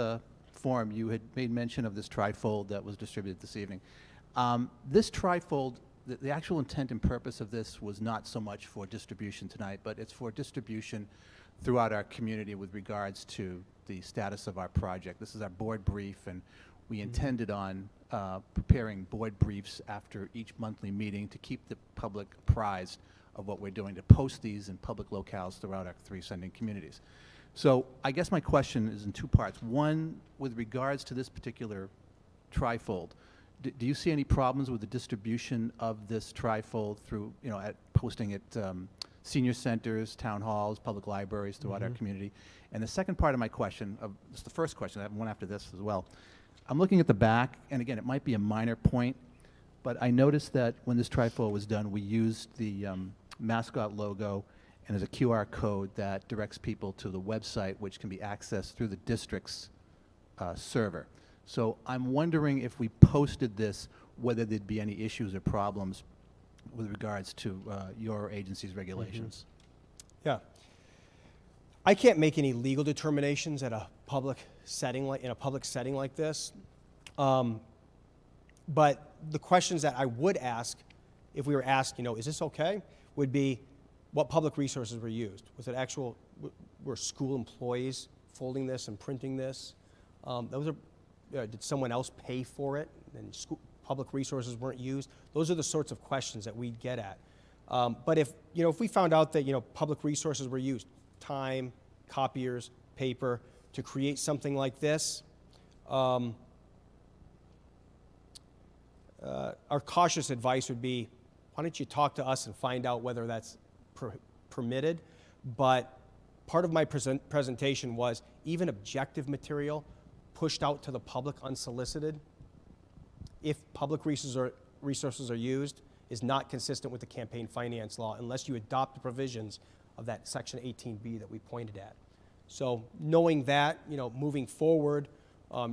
forum, you had made mention of this trifold that was distributed this evening. This trifold, the actual intent and purpose of this was not so much for distribution tonight, but it's for distribution throughout our community with regards to the status of our project. This is our board brief, and we intended on preparing board briefs after each monthly meeting to keep the public apprised of what we're doing, to post these in public locales throughout our 3 sending communities. So I guess my question is in 2 parts. One, with regards to this particular trifold, do you see any problems with the distribution of this trifold through, at posting at senior centers, town halls, public libraries throughout our community? And the second part of my question, it's the first question, I have one after this as well. I'm looking at the back, and again, it might be a minor point, but I noticed that when this trifold was done, we used the mascot logo, and there's a QR code that directs people to the website, which can be accessed through the district's server. So I'm wondering if we posted this, whether there'd be any issues or problems with regards to your agency's regulations. Yeah. I can't make any legal determinations at a public setting like this. But the questions that I would ask, if we were asked, is this okay, would be what public resources were used. Was it were school employees folding this and printing this? Did someone else pay for it and public resources weren't used? Those are the sorts of questions that we'd get at. But if we found out that public resources were used, time, copiers, paper, to create something like this, our cautious advice would be, why don't you talk to us and find out whether that's permitted? But part of my presentation was even objective material pushed out to the public unsolicited, if public resources are used, is not consistent with the campaign finance law unless you adopt the provisions of that Section 18B that we pointed at. So knowing that, moving forward,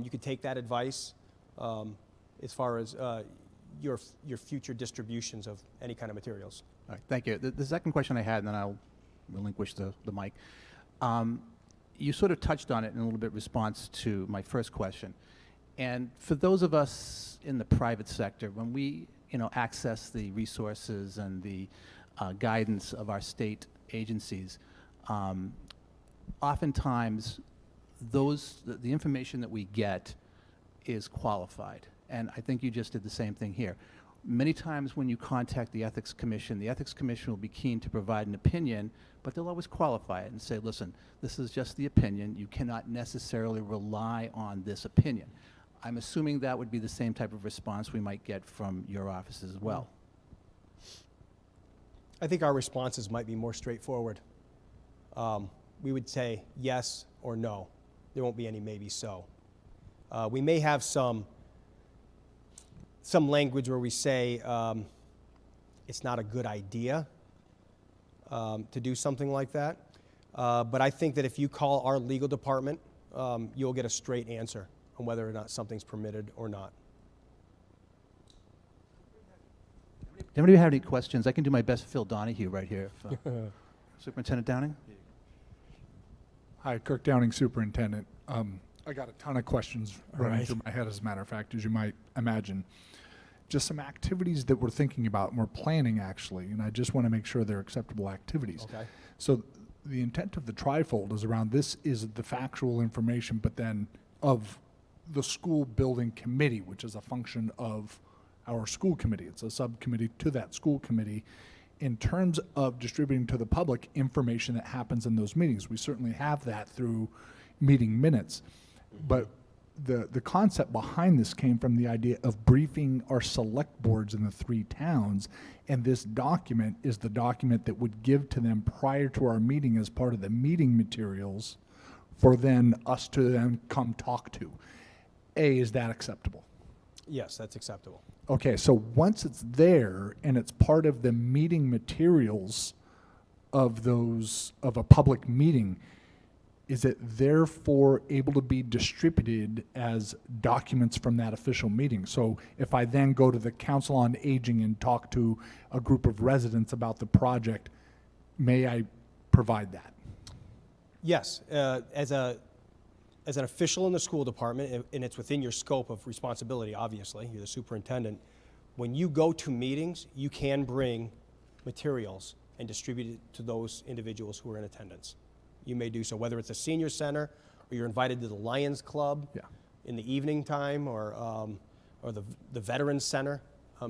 you could take that advice as far as your future distributions of any kind of materials. All right, thank you. The second question I had, and then I'll relinquish the mic. You sort of touched on it in a little bit response to my first question. And for those of us in the private sector, when we, access the resources and the guidance of our state agencies, oftentimes the information that we get is qualified. And I think you just did the same thing here. Many times when you contact the Ethics Commission will be keen to provide an opinion, but they'll always qualify it and say, listen, this is just the opinion. You cannot necessarily rely on this opinion. I'm assuming that would be the same type of response we might get from your office as well. I think our responses might be more straightforward. We would say yes or no. There won't be any maybe so. We may have some language where we say it's not a good idea to do something like that. But I think that if you call our legal department, you'll get a straight answer on whether or not something's permitted or not. Does anybody have any questions? I can do my best Phil Donahue right here. Superintendent Downing? Hi, Kirk Downing, Superintendent. I got a ton of questions running through my head, as a matter of fact, as you might imagine. Just some activities that we're thinking about and we're planning, actually, and I just want to make sure they're acceptable activities. Okay. So the intent of the trifold is around this is the factual information, but then of the school building committee, which is a function of our school committee. It's a subcommittee to that school committee. In terms of distributing to the public information that happens in those meetings, we certainly have that through meeting minutes. But the concept behind this came from the idea of briefing our select boards in the 3 towns, and this document is the document that would give to them prior to our meeting as part of the meeting materials for then us to then come talk to. Is that acceptable? Yes, that's acceptable. Okay, so once it's there and it's part of the meeting materials of a public meeting, is it therefore able to be distributed as documents from that official meeting? So if I then go to the Council on Aging and talk to a group of residents about the project, may I provide that? Yes, as an official in the school department, and it's within your scope of responsibility, obviously, you're the superintendent, when you go to meetings, you can bring materials and distribute it to those individuals who are in attendance. You may do so, whether it's a senior center, or you're invited to the Lions Club in the evening time, or the Veterans Center.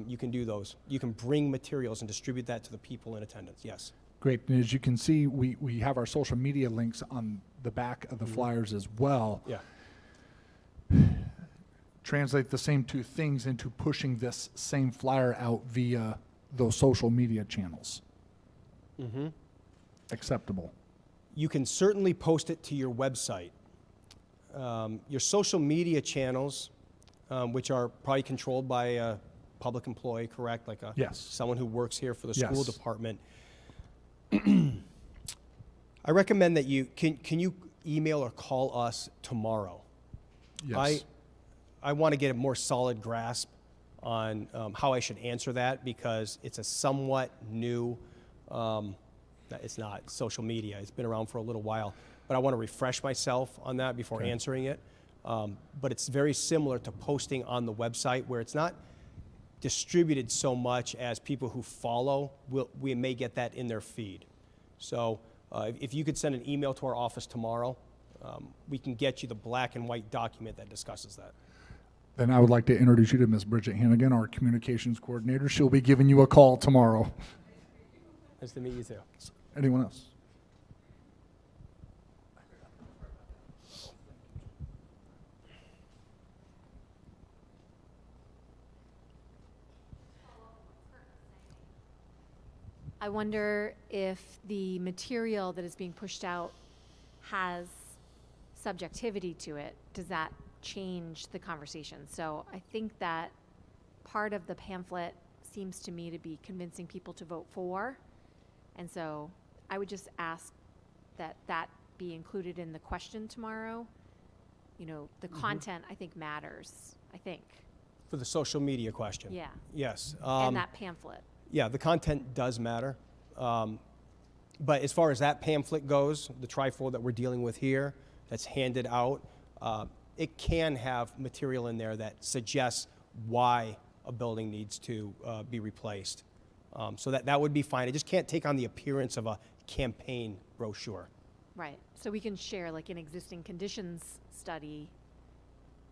You can do those. You can bring materials and distribute that to the people in attendance, yes. Great, and as you can see, we have our social media links on the back of the flyers as well. Yeah. Translate the same 2 things into pushing this same flyer out via those social media channels. Mm-hmm. Acceptable. You can certainly post it to your website. Your social media channels, which are probably controlled by a public employee, correct? Like someone who works here for the school department. I recommend that can you email or call us tomorrow? Yes. I want to get a more solid grasp on how I should answer that, because it's a somewhat new, it's not social media. It's been around for a little while, but I want to refresh myself on that before answering it. But it's very similar to posting on the website, where it's not distributed so much as people who follow, we may get that in their feed. So if you could send an email to our office tomorrow, we can get you the black and white document that discusses that. Then I would like to introduce you to Ms. Bridget Hannigan, our communications coordinator. She'll be giving you a call tomorrow. Nice to meet you too. Anyone else? I wonder if the material that is being pushed out has subjectivity to it. Does that change the conversation? So I think that part of the pamphlet seems to me to be convincing people to vote for. And so I would just ask that that be included in the question tomorrow. You know, the content, I think, matters, I think. For the social media question? Yeah. Yes. And that pamphlet. Yeah, the content does matter. But as far as that pamphlet goes, the trifold that we're dealing with here, that's handed out, it can have material in there that suggests why a building needs to be replaced. So that would be fine. It just can't take on the appearance of a campaign brochure. Right, so we can share like an existing conditions study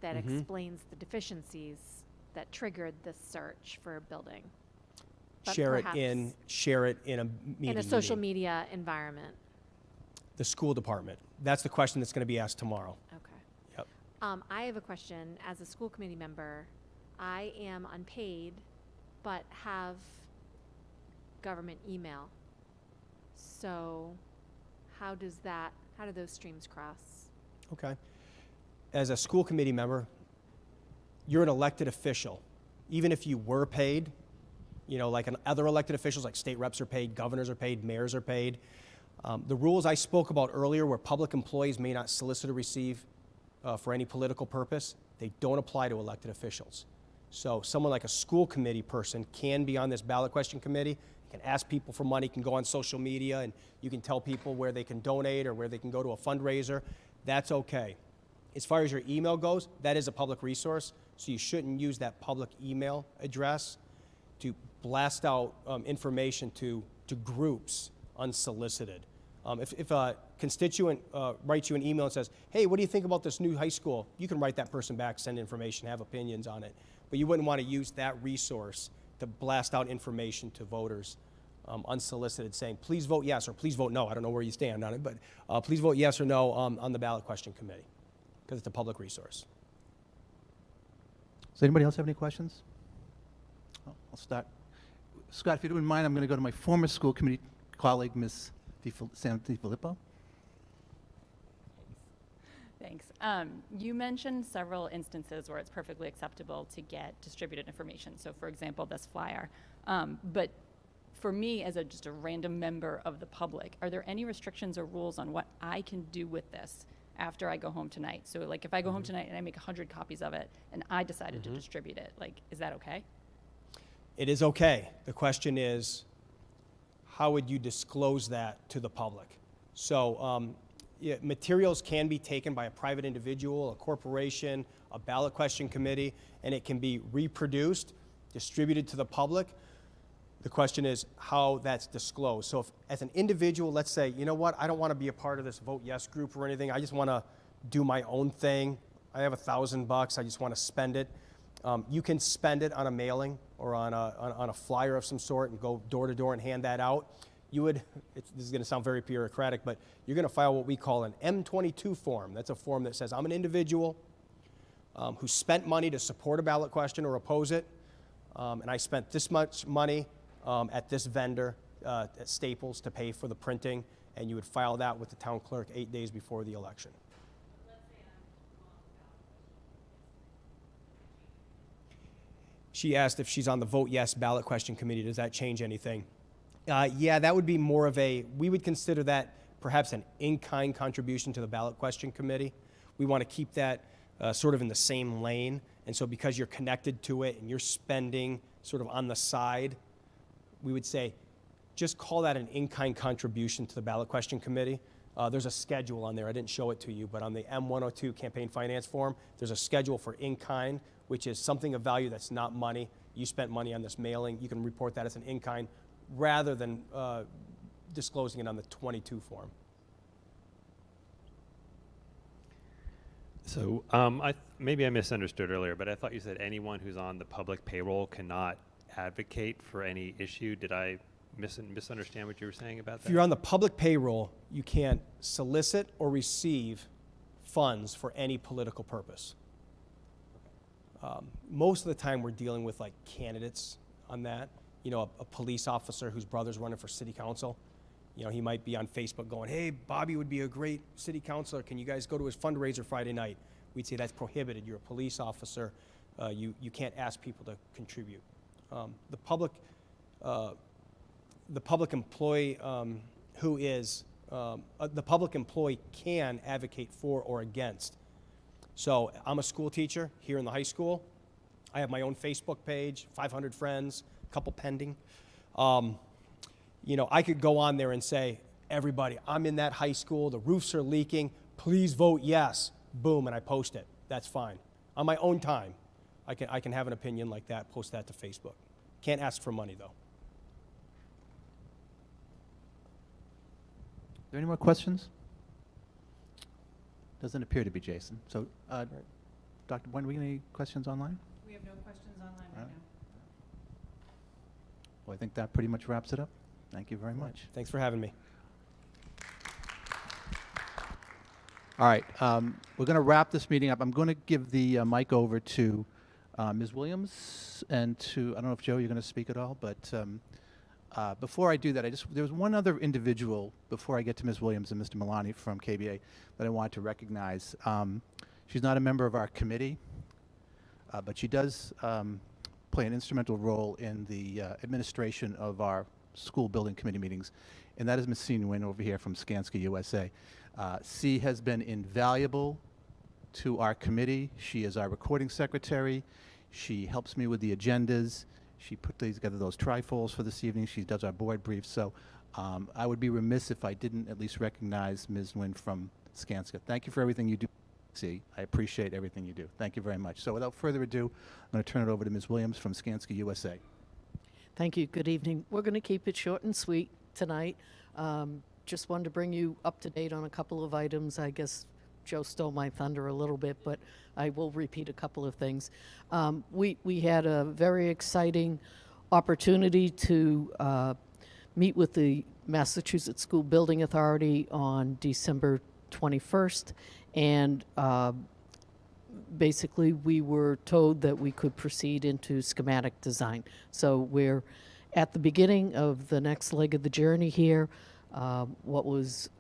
that explains the deficiencies that triggered this search for a building. But Share it perhaps in a meeting. in a social media environment. The school department. That's the question that's going to be asked tomorrow. Okay. Yep. I have a question. As a school committee member, I am unpaid, but have government email. So how do those streams cross? Okay. As a school committee member, you're an elected official. Even if you were paid, like other elected officials, like state reps are paid, governors are paid, mayors are paid. The rules I spoke about earlier, where public employees may not solicit or receive for any political purpose, they don't apply to elected officials. So someone like a school committee person can be on this ballot question committee, can ask people for money, can go on social media, and you can tell people where they can donate or where they can go to a fundraiser. That's okay. As far as your email goes, that is a public resource, so you shouldn't use that public email address to blast out information to groups unsolicited. If a constituent writes you an email and says, hey, what do you think about this new high school? You can write that person back, send information, have opinions on it. But you wouldn't want to use that resource to blast out information to voters unsolicited, saying, please vote yes or please vote no. I don't know where you stand on it, but please vote yes or no on the ballot question committee, because it's a public resource. Does anybody else have any questions? Oh, I'll start. Scott, if you don't mind, I'm going to go to my former school committee colleague, Ms. Sam DiFilippo. Thanks. You mentioned several instances where it's perfectly acceptable to get distributed information. So, for example, this flyer. But for me, as just a random member of the public, are there any restrictions or rules on what I can do with this after I go home tonight? So, like, if I go home tonight and I make 100 copies of it and I decided to distribute it, like, is that okay? It is okay. The question is, how would you disclose that to the public? So materials can be taken by a private individual, a corporation, a ballot question committee, and it can be reproduced, distributed to the public. The question is how that's disclosed. So if, as an individual, let's say, you know what, I don't want to be a part of this Vote Yes group or anything. I just want to do my own thing. I have $1,000. I just want to spend it. You can spend it on a mailing or on a flyer of some sort and go door to door and hand that out. You would, this is going to sound very bureaucratic, but you're going to file what we call an M22 form. That's a form that says I'm an individual who spent money to support a ballot question or oppose it, and I spent this much money at this vendor at Staples to pay for the printing, and you would file that with the town clerk 8 days before the election. She asked if she's on the Vote Yes ballot question committee. Does that change anything? Yeah, that would be more of we would consider that perhaps an in-kind contribution to the ballot question committee. We want to keep that sort of in the same lane. And so because you're connected to it and you're spending sort of on the side, we would say, just call that an in-kind contribution to the ballot question committee. There's a schedule on there. I didn't show it to you, but on the M102 campaign finance form, there's a schedule for in-kind, which is something of value that's not money. You spent money on this mailing. You can report that as an in-kind rather than disclosing it on the 22 form. So maybe I misunderstood earlier, but I thought you said anyone who's on the public payroll cannot advocate for any issue. Did I misunderstand what you were saying about that? If you're on the public payroll, you can't solicit or receive funds for any political purpose. Most of the time we're dealing with like candidates on that. You know, a police officer whose brother's running for city council. You know, he might be on Facebook going, hey, Bobby would be a great city councilor. Can you guys go to his fundraiser Friday night? We'd say that's prohibited. You're a police officer. You can't ask people to contribute. The public employee who is, the public employee can advocate for or against. So I'm a school teacher here in the high school. I have my own Facebook page, 500 friends, a couple pending. You know, I could go on there and say, everybody, I'm in that high school, the roofs are leaking, please vote yes. Boom, and I post it. that's fine. On my own time, I can have an opinion like that, post that to Facebook. Can't ask for money, though. Are there any more questions? Doesn't appear to be, Jason. So, Dr. Boyne, do we get any questions online? We have no questions online right now. Well, I think that pretty much wraps it up. Thank you very much. Thanks for having me. All right, we're going to wrap this meeting up. I'm going to give the mic over to Ms. Williams and to, I don't know if, Joe, you're going to speak at all, but before I do that, there was one other individual before I get to Ms. Williams and Mr. Milani from KBA that I wanted to recognize. She's not a member of our committee, but she does play an instrumental role in the administration of our school building committee meetings, and that is Ms. C. Nguyen over here from Skanska USA. C has been invaluable to our committee. She is our recording secretary. She helps me with the agendas. She put together those trifolds for this evening. She does our board briefs. So I would be remiss if I didn't at least recognize Ms. Nguyen from Skanska. Thank you for everything you do, C. I appreciate everything you do. Thank you very much. So without further ado, I'm going to turn it over to Ms. Williams from Skanska USA. Thank you. Good evening. We're going to keep it short and sweet tonight. Just wanted to bring you up to date on a couple of items. I guess Joe stole my thunder a little bit, but I will repeat a couple of things. We had a very exciting opportunity to meet with the Massachusetts School Building Authority on December 21st, and basically we were told that we could proceed into schematic design. So we're at the beginning of the next leg of the journey here. What was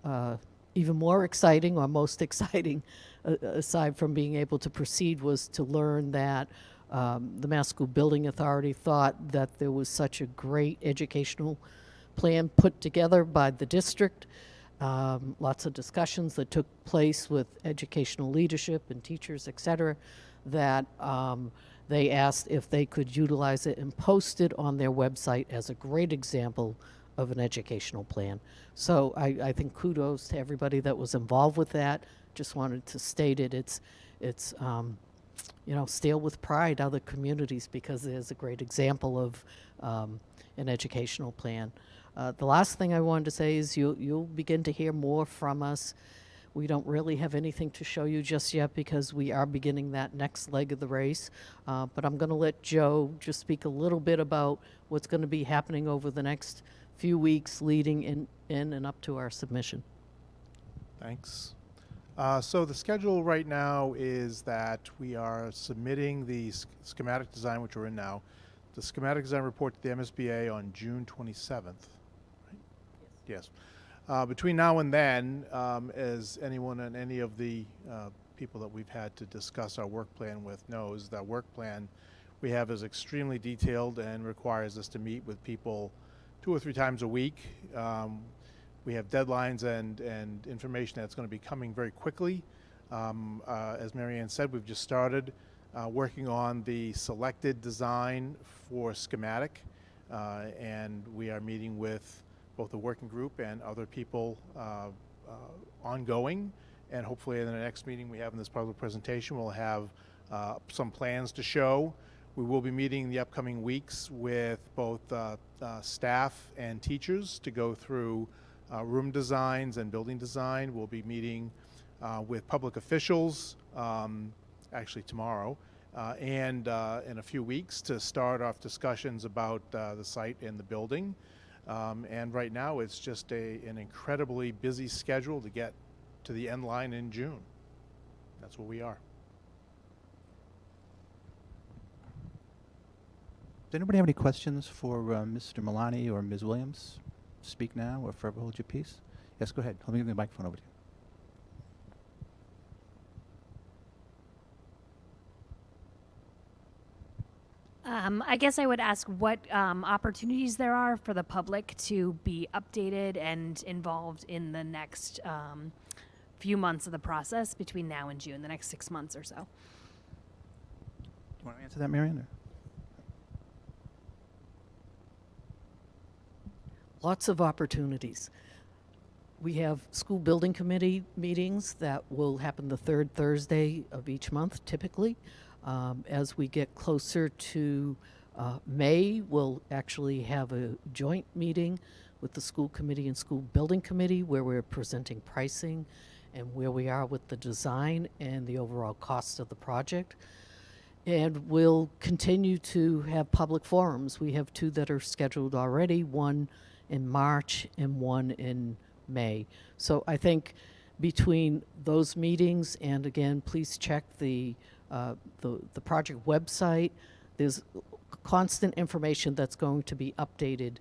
even more exciting, or most exciting, aside from being able to proceed, was to learn that the Mass School Building Authority thought that there was such a great educational plan put together by the district. Lots of discussions that took place with educational leadership and teachers, et cetera, that they asked if they could utilize it and post it on their website as a great example of an educational plan. So I think kudos to everybody that was involved with that. Just wanted to state it. It's steal with pride other communities, because there's a great example of an educational plan. The last thing I wanted to say is you'll begin to hear more from us. We don't really have anything to show you just yet because we are beginning that next leg of the race. But I'm going to let Joe just speak a little bit about what's going to be happening over the next few weeks leading in and up to our submission. Thanks. So the schedule right now is that we are submitting the schematic design, which we're in now, the schematic design report to the MSBA on June 27th. Right? Yes. Between now and then, as anyone and any of the people that we've had to discuss our work plan with knows, that work plan we have is extremely detailed and requires us to meet with people 2 or 3 times a week. We have deadlines and information that's going to be coming very quickly. As Marianne said, we've just started working on the selected design for schematic, and we are meeting with both the working group and other people ongoing, and hopefully in the next meeting we have in this public presentation we'll have some plans to show. We will be meeting in the upcoming weeks with both staff and teachers to go through room designs and building design. We'll be meeting with public officials, actually tomorrow, and in a few weeks to start off discussions about the site and the building. And right now it's just an incredibly busy schedule to get to the end line in June. That's where we are. Does anybody have any questions for Mr. Milani or Ms. Williams? Speak now or forever hold your peace. Yes, go ahead. Let me give the microphone over to you. I guess I would ask what opportunities there are for the public to be updated and involved in the next few months of the process between now and June, the next 6 months or so. Do you want to answer that, Marianne? Or? Lots of opportunities. We have school building committee meetings that will happen the third Thursday of each month, typically. As we get closer to May, we'll actually have a joint meeting with the school committee and school building committee where we're presenting pricing and where we are with the design and the overall cost of the project. And we'll continue to have public forums. We have 2 that are scheduled already, one in March and one in May. So I think between those meetings, and again, please check the project website. There's constant information that's going to be updated,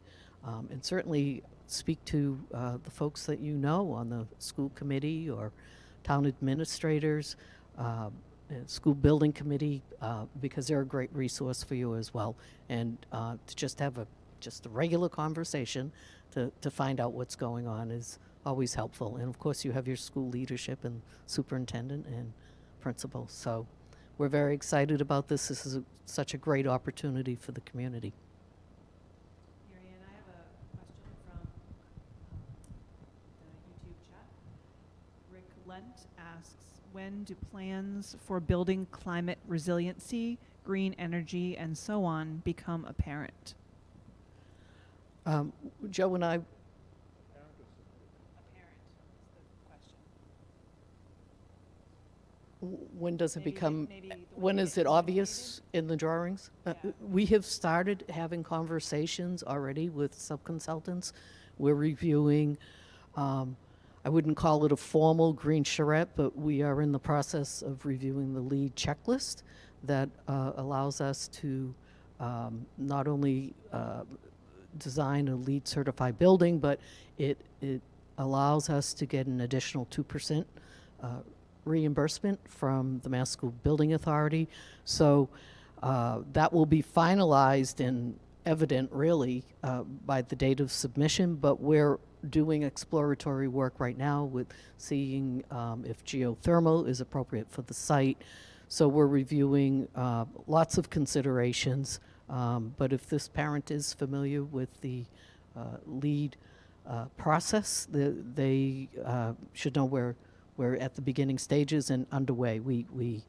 and certainly speak to the folks that you know on the school committee or town administrators, school building committee, because they're a great resource for you as well. And to just have a regular conversation to find out what's going on is always helpful. And of course, you have your school leadership and superintendent and principal. So we're very excited about this. This is such a great opportunity for the community. Mary Ann, I have a question from the YouTube chat. Rick Lent asks, when do plans for building climate resiliency, green energy, and so on become apparent? Joe and I, Apparent is the question. when does it Maybe become, maybe the way when they is get it obvious in the drawings? Yeah. We have started having conversations already with sub-consultants. We're reviewing, I wouldn't call it a formal green charrette, but we are in the process of reviewing the LEED checklist that allows us to not only design a LEED certified building, but it allows us to get an additional 2% reimbursement from the Mass School Building Authority. So that will be finalized and evident really by the date of submission, but we're doing exploratory work right now with seeing if geothermal is appropriate for the site. So we're reviewing lots of considerations, but if this parent is familiar with the LEED process, they should know we're at the beginning stages and underway. We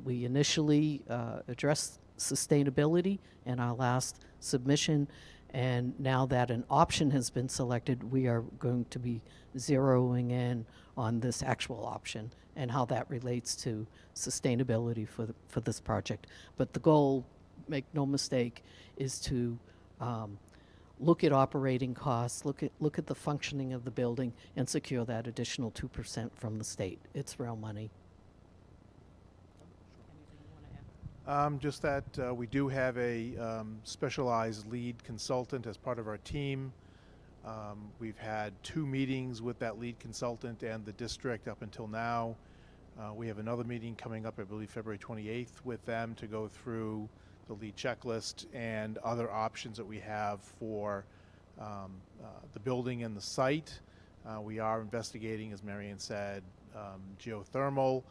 initially addressed sustainability in our last submission, and now that an option has been selected, we are going to be zeroing in on this actual option and how that relates to sustainability for this project. But the goal, make no mistake, is to look at operating costs, look at the functioning of the building, and secure that additional 2% from the state. It's real money. Just that we do have a specialized lead consultant as part of our team. We've had 2 meetings with that lead consultant and the district up until now. We have another meeting coming up, I believe, February 28th with them to go through the lead checklist and other options that we have for the building and the site. We are investigating, as Marianne said, geothermal,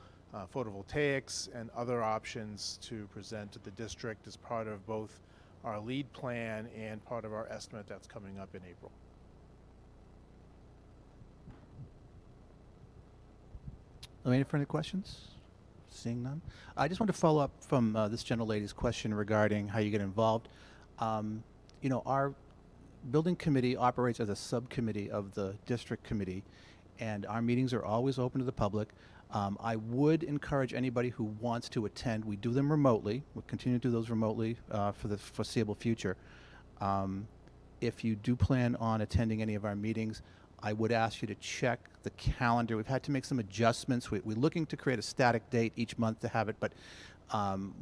photovoltaics, and other options to present to the district as part of both our lead plan and part of our estimate that's coming up in April. Any further questions? Seeing none. I just want to follow up from this gentlelady's question regarding how you get involved. You know, our building committee operates as a subcommittee of the district committee, and our meetings are always open to the public. I would encourage anybody who wants to attend. We do them remotely. We'll continue to do those remotely for the foreseeable future. If you do plan on attending any of our meetings, I would ask you to check the calendar. We've had to make some adjustments. We're looking to create a static date each month to have it, but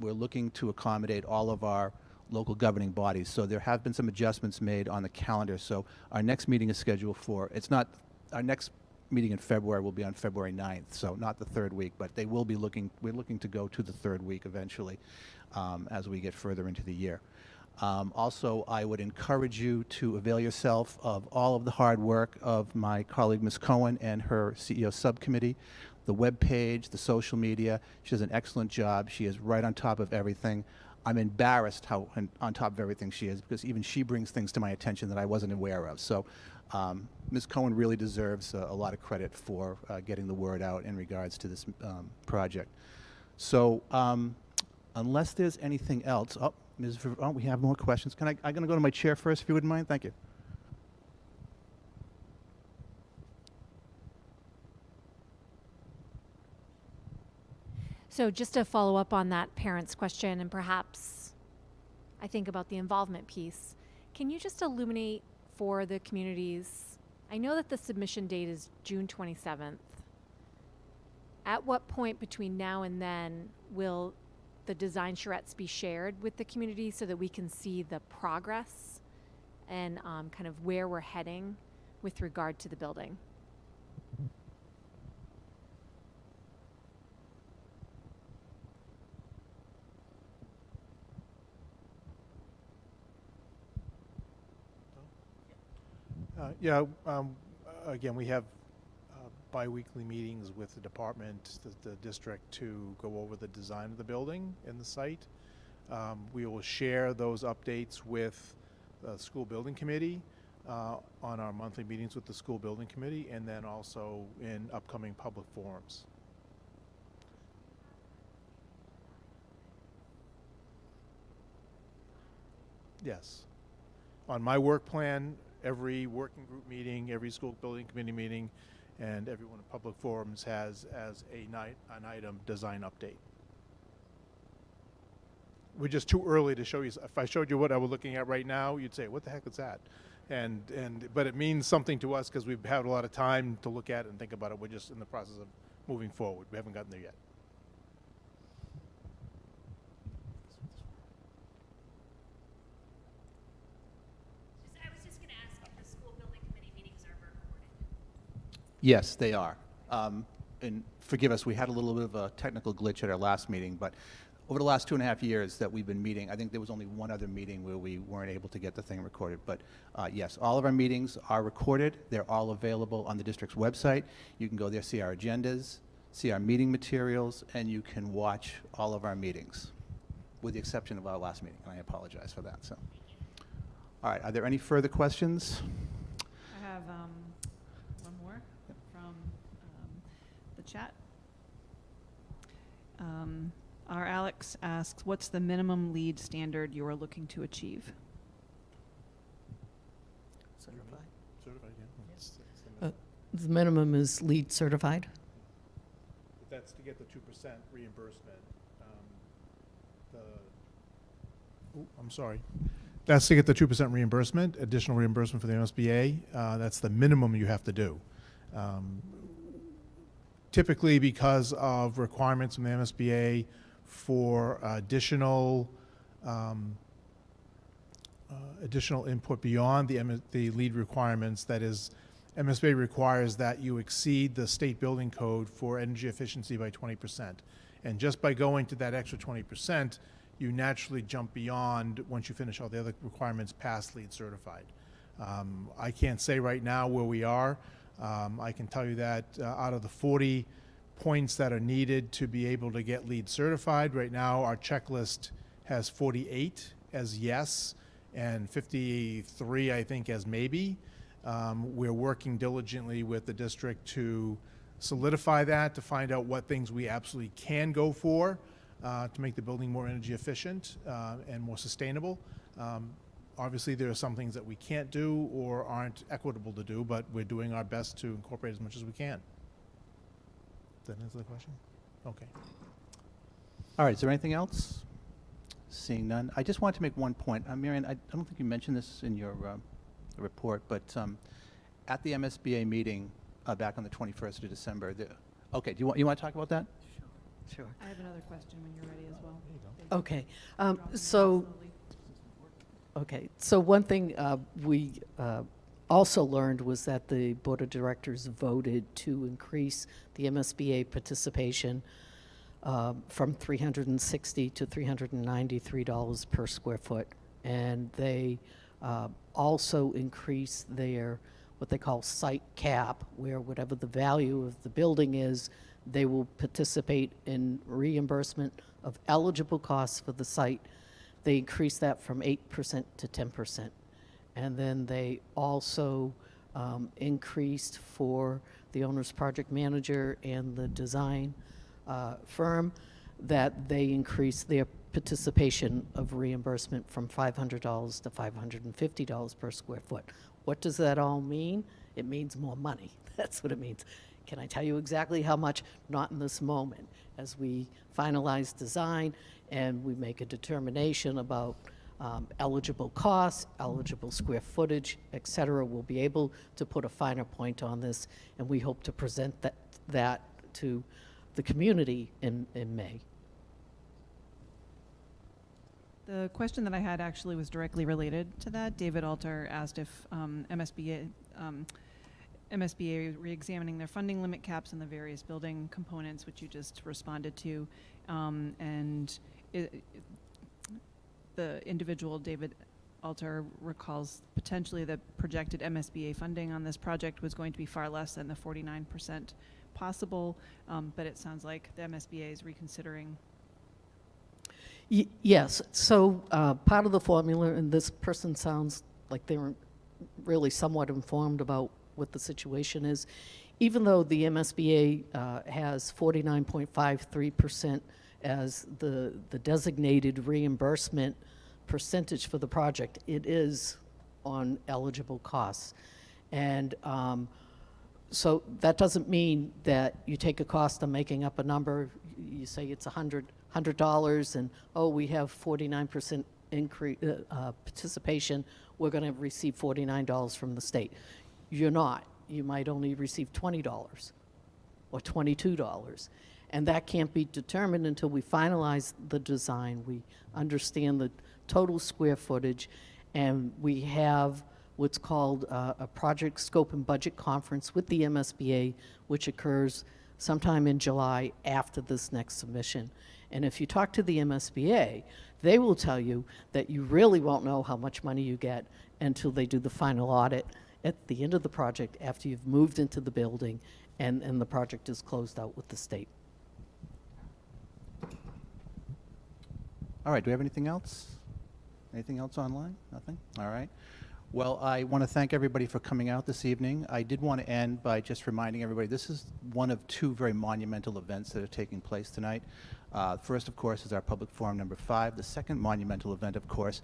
we're looking to accommodate all of our local governing bodies. So there have been some adjustments made on the calendar. So our next meeting is scheduled for, it's not, our next meeting in February will be on February 9th, so not the 3rd week, but they will be looking, we're looking to go to the 3rd week eventually as we get further into the year. Also, I would encourage you to avail yourself of all of the hard work of my colleague Ms. Cohen and her CEO subcommittee, the web page, the social media. She does an excellent job. She is right on top of everything. I'm embarrassed how on top of everything she is, because even she brings things to my attention that I wasn't aware of. So Ms. Cohen really deserves a lot of credit for getting the word out in regards to this project. So unless there's anything else, we have more questions. I'm going to go to my chair first, if you wouldn't mind. Thank you. So just to follow up on that parent's question, and perhaps I think about the involvement piece, can you just illuminate for the communities? I know that the submission date is June 27th. At what point between now and then will the design charrettes be shared with the community so that we can see the progress and kind of where we're heading with regard to the building? Again, we have bi-weekly meetings with the department, the district, to go over the design of the building and the site. We will share those updates with the school building committee on our monthly meetings with the school building committee, and then also in upcoming public forums. Yes. On my work plan, every working group meeting, every school building committee meeting, and every one of public forums has as an item design update. We're just too early to show you. If I showed you what I was looking at right now, you'd say, "What the heck is that?" But it means something to us because we've had a lot of time to look at it and think about it. We're just in the process of moving forward. We haven't gotten there yet. I was just going to ask if the school building committee meetings are recorded. Yes, they are. And forgive us, we had a little bit of a technical glitch at our last meeting, but over the last 2.5 years that we've been meeting, I think there was only one other meeting where we weren't able to get the thing recorded. But yes, all of our meetings are recorded. They're all available on the district's website. You can go there, see our agendas, see our meeting materials, and you can watch all of our meetings, with the exception of our last meeting, and I apologize for that. So, all right, are there any further questions? I have one more from the chat. Our Alex asks, what's the minimum lead standard you are looking to achieve? Certified. Certified, yeah. Yes. That's The minimum is LEED certified. that's to get the 2% reimbursement. I'm sorry. That's to get the 2% reimbursement, additional reimbursement for the MSBA. That's the minimum you have to do. Typically, because of requirements from the MSBA for additional input beyond the LEED requirements, that is, MSBA requires that you exceed the state building code for energy efficiency by 20%. And just by going to that extra 20%, you naturally jump beyond, once you finish all the other requirements, past LEED certified. I can't say right now where we are. I can tell you that out of the 40 points that are needed to be able to get LEED certified, right now our checklist has 48 as yes and 53, I think, as maybe. We're working diligently with the district to solidify that, to find out what things we absolutely can go for to make the building more energy efficient and more sustainable. Obviously, there are some things that we can't do or aren't equitable to do, but we're doing our best to incorporate as much as we can. Does that answer the question? Okay. All right, is there anything else? Seeing none. I just wanted to make one point. Marion, I don't think you mentioned this in your report, but at the MSBA meeting back on the 21st of December, okay, do you want to talk about that? Sure. I have another question when you're ready as well. Okay. So one thing we also learned was that the Board of Directors voted to increase the MSBA participation from $360 to $393 per square foot. And they also increased their, what they call site cap, where whatever the value of the building is, they will participate in reimbursement of eligible costs for the site. They increased that from 8% to 10%. And then they also increased for the owner's project manager and the design firm, that they increased their participation of reimbursement from $500 to $550 per square foot. What does that all mean? It means more money. That's what it means. Can I tell you exactly how much? Not in this moment. As we finalize design and we make a determination about eligible costs, eligible square footage, et cetera, we'll be able to put a finer point on this, and we hope to present that to the community in May. The question that I had actually was directly related to that. David Alter asked if MSBA re-examining their funding limit caps and the various building components, which you just responded to, and the individual, David Alter, recalls potentially the projected MSBA funding on this project was going to be far less than the 49% possible, but it sounds like the MSBA is reconsidering. Yes, so part of the formula, and this person sounds like they were really somewhat informed about what the situation is. Even though the MSBA has 49.53% as the designated reimbursement percentage for the project, it is on eligible costs. And so that doesn't mean that you take a cost of making up a number, you say it's $100, and oh, we have 49% increase participation, we're going to receive $49 from the state. You're not. You might only receive $20 or $22. And that can't be determined until we finalize the design, we understand the total square footage, and we have what's called a project scope and budget conference with the MSBA, which occurs sometime in July after this next submission. And if you talk to the MSBA, they will tell you that you really won't know how much money you get until they do the final audit at the end of the project, after you've moved into the building and the project is closed out with the state. All right, do we have anything else? Anything else online? Nothing? All right. Well, I want to thank everybody for coming out this evening. I did want to end by just reminding everybody this is one of two very monumental events that are taking place tonight. First, of course, is our public forum number 5. The second monumental event, of course,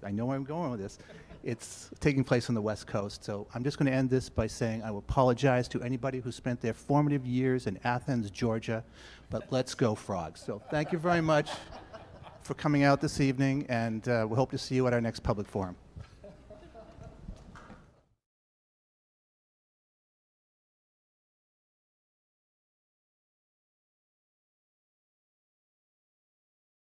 I know where I'm going with this. It's taking place on the West Coast. So I'm just going to end this by saying I will apologize to anybody who spent their formative years in Athens, Georgia, but let's go Frogs. So thank you very much for coming out this evening, and we hope to see you at our next public forum.